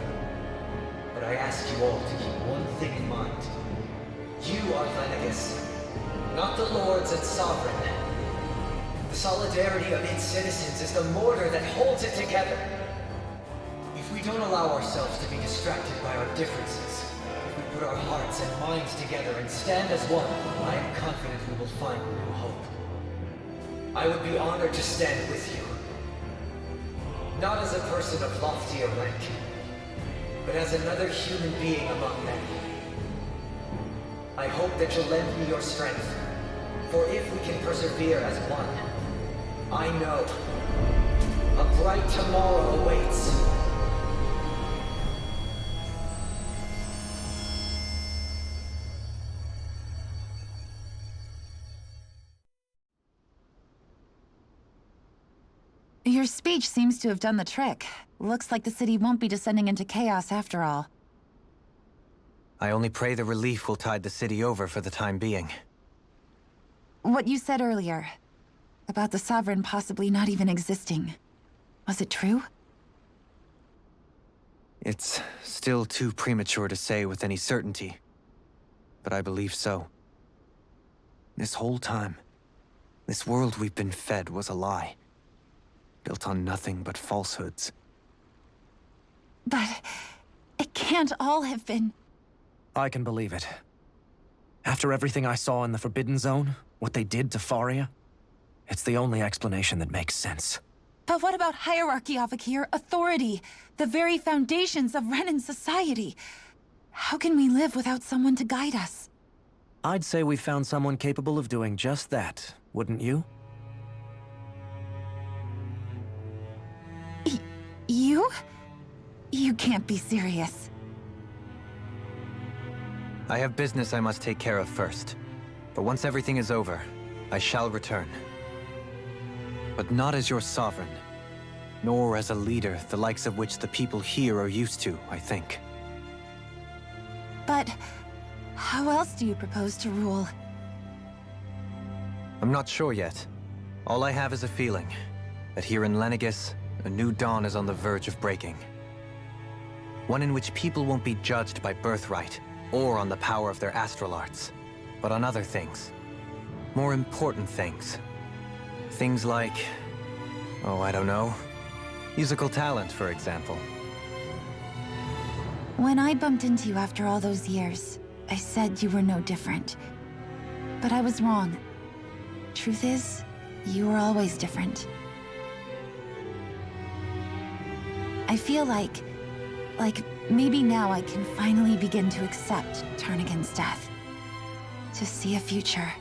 But I ask you all to keep one thing in mind. You are Lenegis, not the Lords and Sovereign. The solidarity of its citizens is the mortar that holds it together. If we don't allow ourselves to be distracted by our differences, if we put our hearts and minds together and stand as one, I am confident we will find new hope. I would be honored to stand with you. Not as a person of loftier rank, but as another human being among many. I hope that you'll lend me your strength, for if we can persevere as one, I know a bright tomorrow awaits. You're Your speech seems to have done the trick. Looks like the city won't be descending into chaos after all. I only pray the relief will tide the city over for the time being. What you said earlier, about the Sovereign possibly not even existing, was it true? It's still too premature to say with any certainty, but I believe so. This whole time, this world we've been fed was a lie, built on nothing but falsehoods. But it can't all have been... I can believe it. After everything I saw in the Forbidden Zone, what they did to Faria, it's the only explanation that makes sense. But what about hierarchy, Avakir? Authority? The very foundations of Renan society? How can we live without someone to guide us? I'd say we found someone capable of doing just that, wouldn't you? You? You can't be serious. I have business I must take care of first. But once everything is over, I shall return. But not as your sovereign, nor as a leader the likes of which the people here are used to, I think. But how else do you propose to rule? I'm not sure yet. All I have is a feeling that here in Lenegis, a new dawn is on the verge of breaking. One in which people won't be judged by birthright or on the power of their astral arts, but on other things. More important things. Things like, oh, I don't know, musical talent, for example. When I bumped into you after all those years, I said you were no different. But I was wrong. Truth is, you were always different. I feel like maybe now I can finally begin to accept Tarnigan's death. To see a future.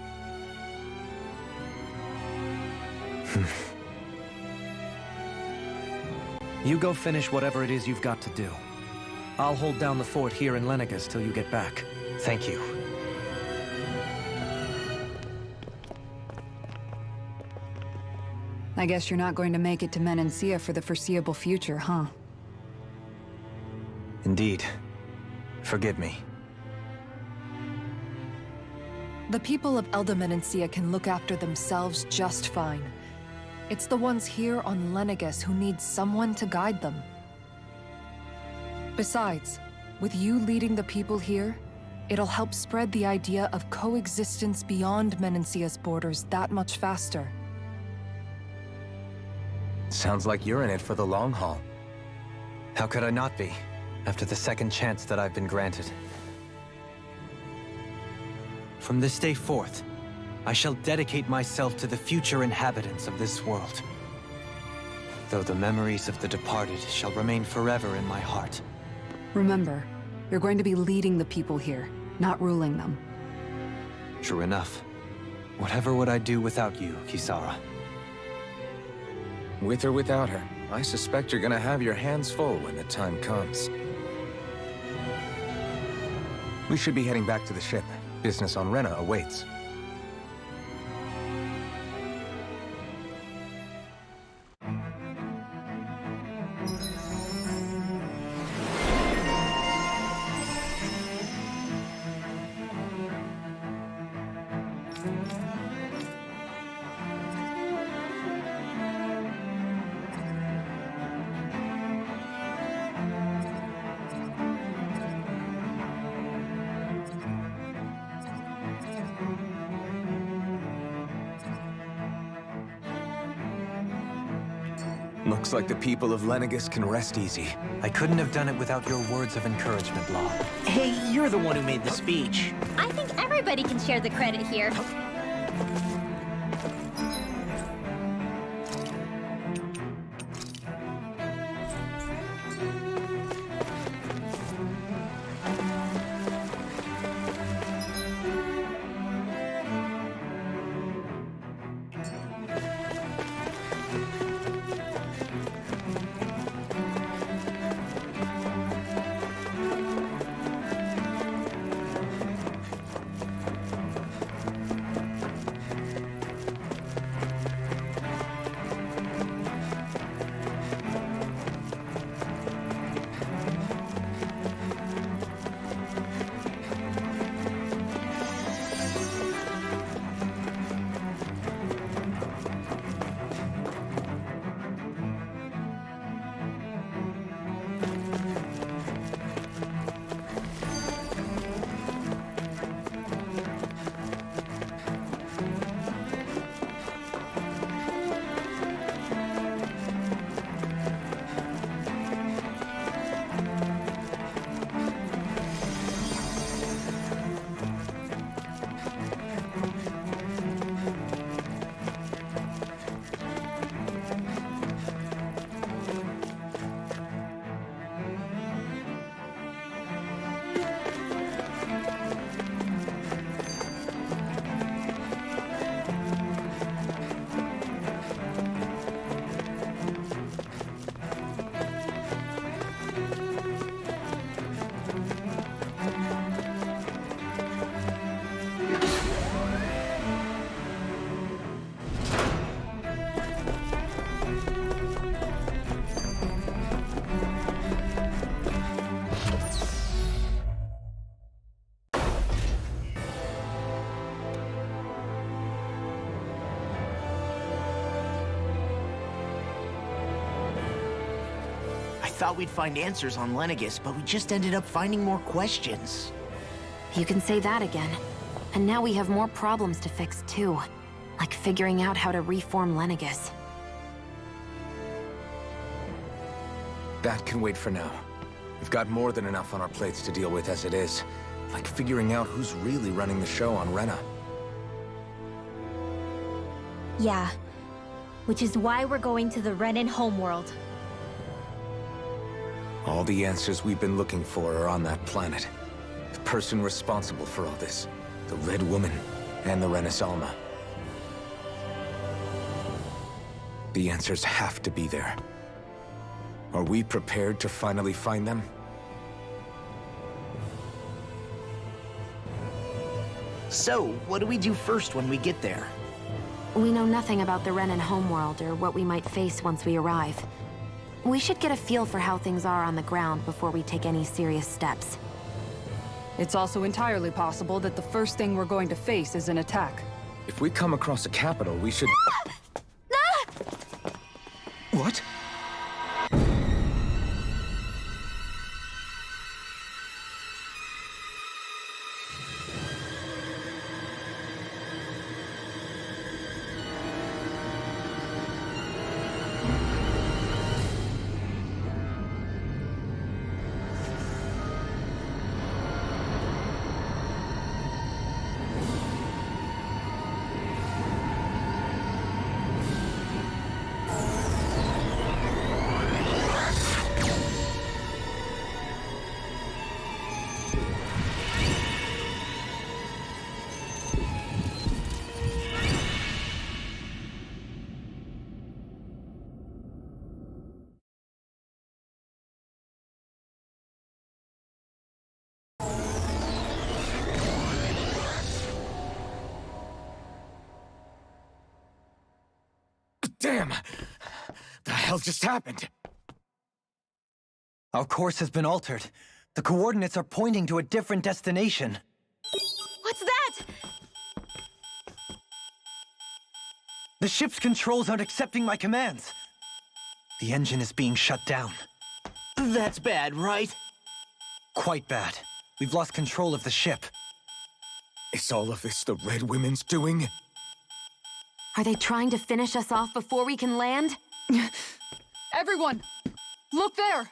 You go finish whatever it is you've got to do. I'll hold down the fort here in Lenegis till you get back. Thank you. I guess you're not going to make it to Menancia for the foreseeable future, huh? Indeed. Forgive me. The people of Elda Menancia can look after themselves just fine. It's the ones here on Lenegis who need someone to guide them. Besides, with you leading the people here, it'll help spread the idea of coexistence beyond Menancia's borders that much faster. Sounds like you're in it for the long haul. How could I not be, after the second chance that I've been granted? From this day forth, I shall dedicate myself to the future inhabitants of this world. Though the memories of the departed shall remain forever in my heart. Remember, you're going to be leading the people here, not ruling them. True enough. Whatever would I do without you, Kisara? With or without her, I suspect you're gonna have your hands full when the time comes. We should be heading back to the ship. Business on Rena awaits. Looks like the people of Lenegis can rest easy. I couldn't have done it without your words of encouragement, Law. Hey, you're the one who made the speech. I think everybody can share the credit here. thought we'd find answers on Lenegis, but we just ended up finding more questions. You can say that again. And now we have more problems to fix, too. Like figuring out how to reform Lenegis. That can wait for now. We've got more than enough on our plates to deal with as it is. Like figuring out who's really running the show on Rena. Yeah. Which is why we're going to the Renan homeworld. All the answers we've been looking for are on that planet. The person responsible for all this. The Red Woman and the Renis Alma. The answers have to be there. Are we prepared to finally find them? So, what do we do first when we get there? We know nothing about the Renan homeworld or what we might face once we arrive. We should get a feel for how things are on the ground before we take any serious steps. It's also entirely possible that the first thing we're going to face is an attack. If we come across a capital, we should... What? Damn! The hell just happened? Our course has been altered. The coordinates are pointing to a different destination. What's that? The ship's controls aren't accepting my commands. The engine is being shut down. That's bad, right? Quite bad. We've lost control of the ship. Is all of this the Red Women's doing? Are they trying to finish us off before we can land? Everyone! Look there!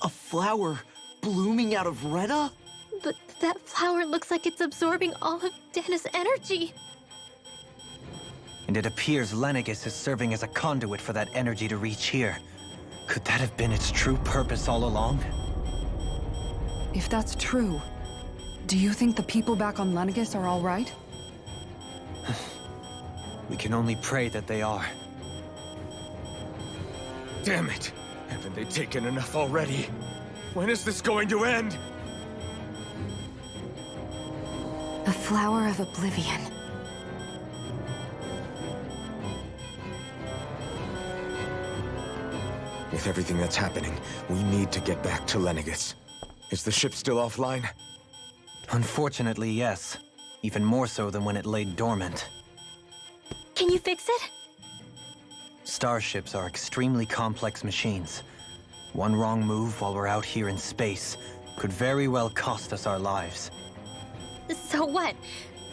A flower blooming out of Rena? But that flower looks like it's absorbing all of Dana's energy. And it appears Lenegis is serving as a conduit for that energy to reach here. Could that have been its true purpose all along? If that's true, do you think the people back on Lenegis are all right? We can only pray that they are. Damn it! Haven't they taken enough already? When is this going to end? A flower of oblivion. With everything that's happening, we need to get back to Lenegis. Is the ship still offline? Unfortunately, yes. Even more so than when it lay dormant. Can you fix it? Starships are extremely complex machines. One wrong move while we're out here in space could very well cost us our lives. So what?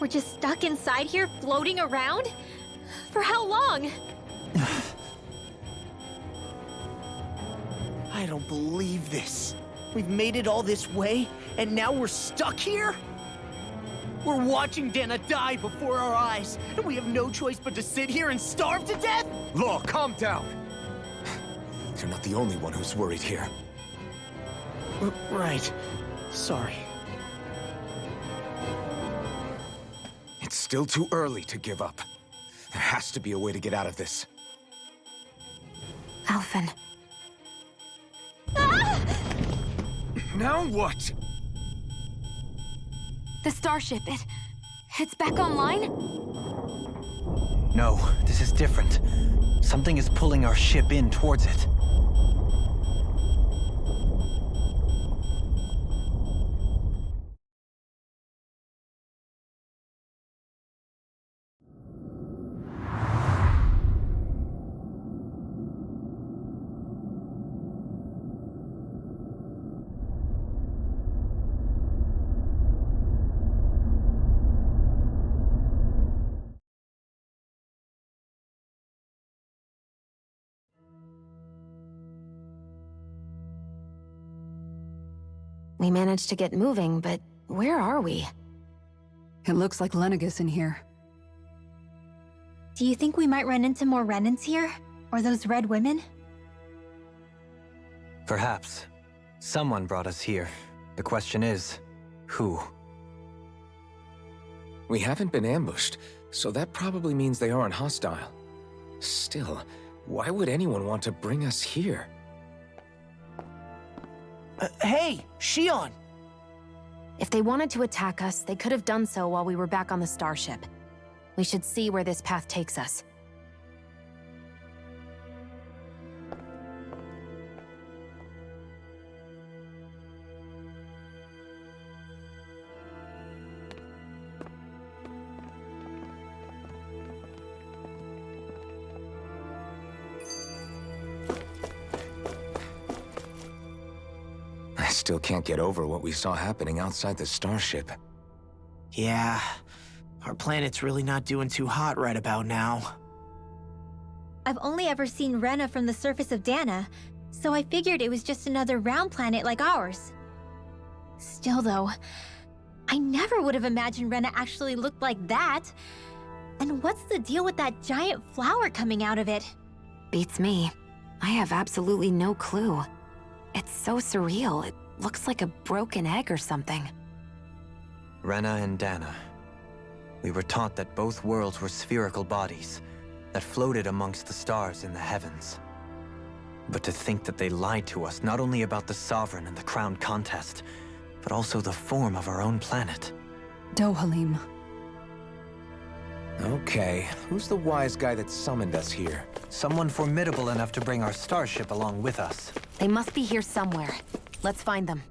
We're just stuck inside here, floating around? For how long? I don't believe this. We've made it all this way, and now we're stuck here? We're watching Dana die before our eyes, and we have no choice but to sit here and starve to death? Law, calm down! You're not the only one who's worried here. Right. Sorry. It's still too early to give up. There has to be a way to get out of this. Alphen. Now what? The starship, it's back online? No, this is different. Something is pulling our ship in towards it. We managed to get moving, but where are we? It looks like Lenegis in here. Do you think we might run into more Renans here? Or those red women? Perhaps. Someone brought us here. The question is, who? We haven't been ambushed, so that probably means they aren't hostile. Still, why would anyone want to bring us here? Hey, Shion! If they wanted to attack us, they could have done so while we were back on the starship. We should see where this path takes us. I still can't get over what we saw happening outside the starship. Yeah, our planet's really not doing too hot right about now. I've only ever seen Rena from the surface of Dana, so I figured it was just another round planet like ours. Still though, I never would have imagined Rena actually looked like that. And what's the deal with that giant flower coming out of it? Beats me. I have absolutely no clue. It's so surreal. It looks like a broken egg or something. Rena and Dana. We were taught that both worlds were spherical bodies that floated amongst the stars in the heavens. But to think that they lied to us not only about the Sovereign and the Crown contest, but also the form of our own planet. Dohalim. Okay, who's the wise guy that summoned us here? Someone formidable enough to bring our starship along with us. They must be here somewhere. Let's find them.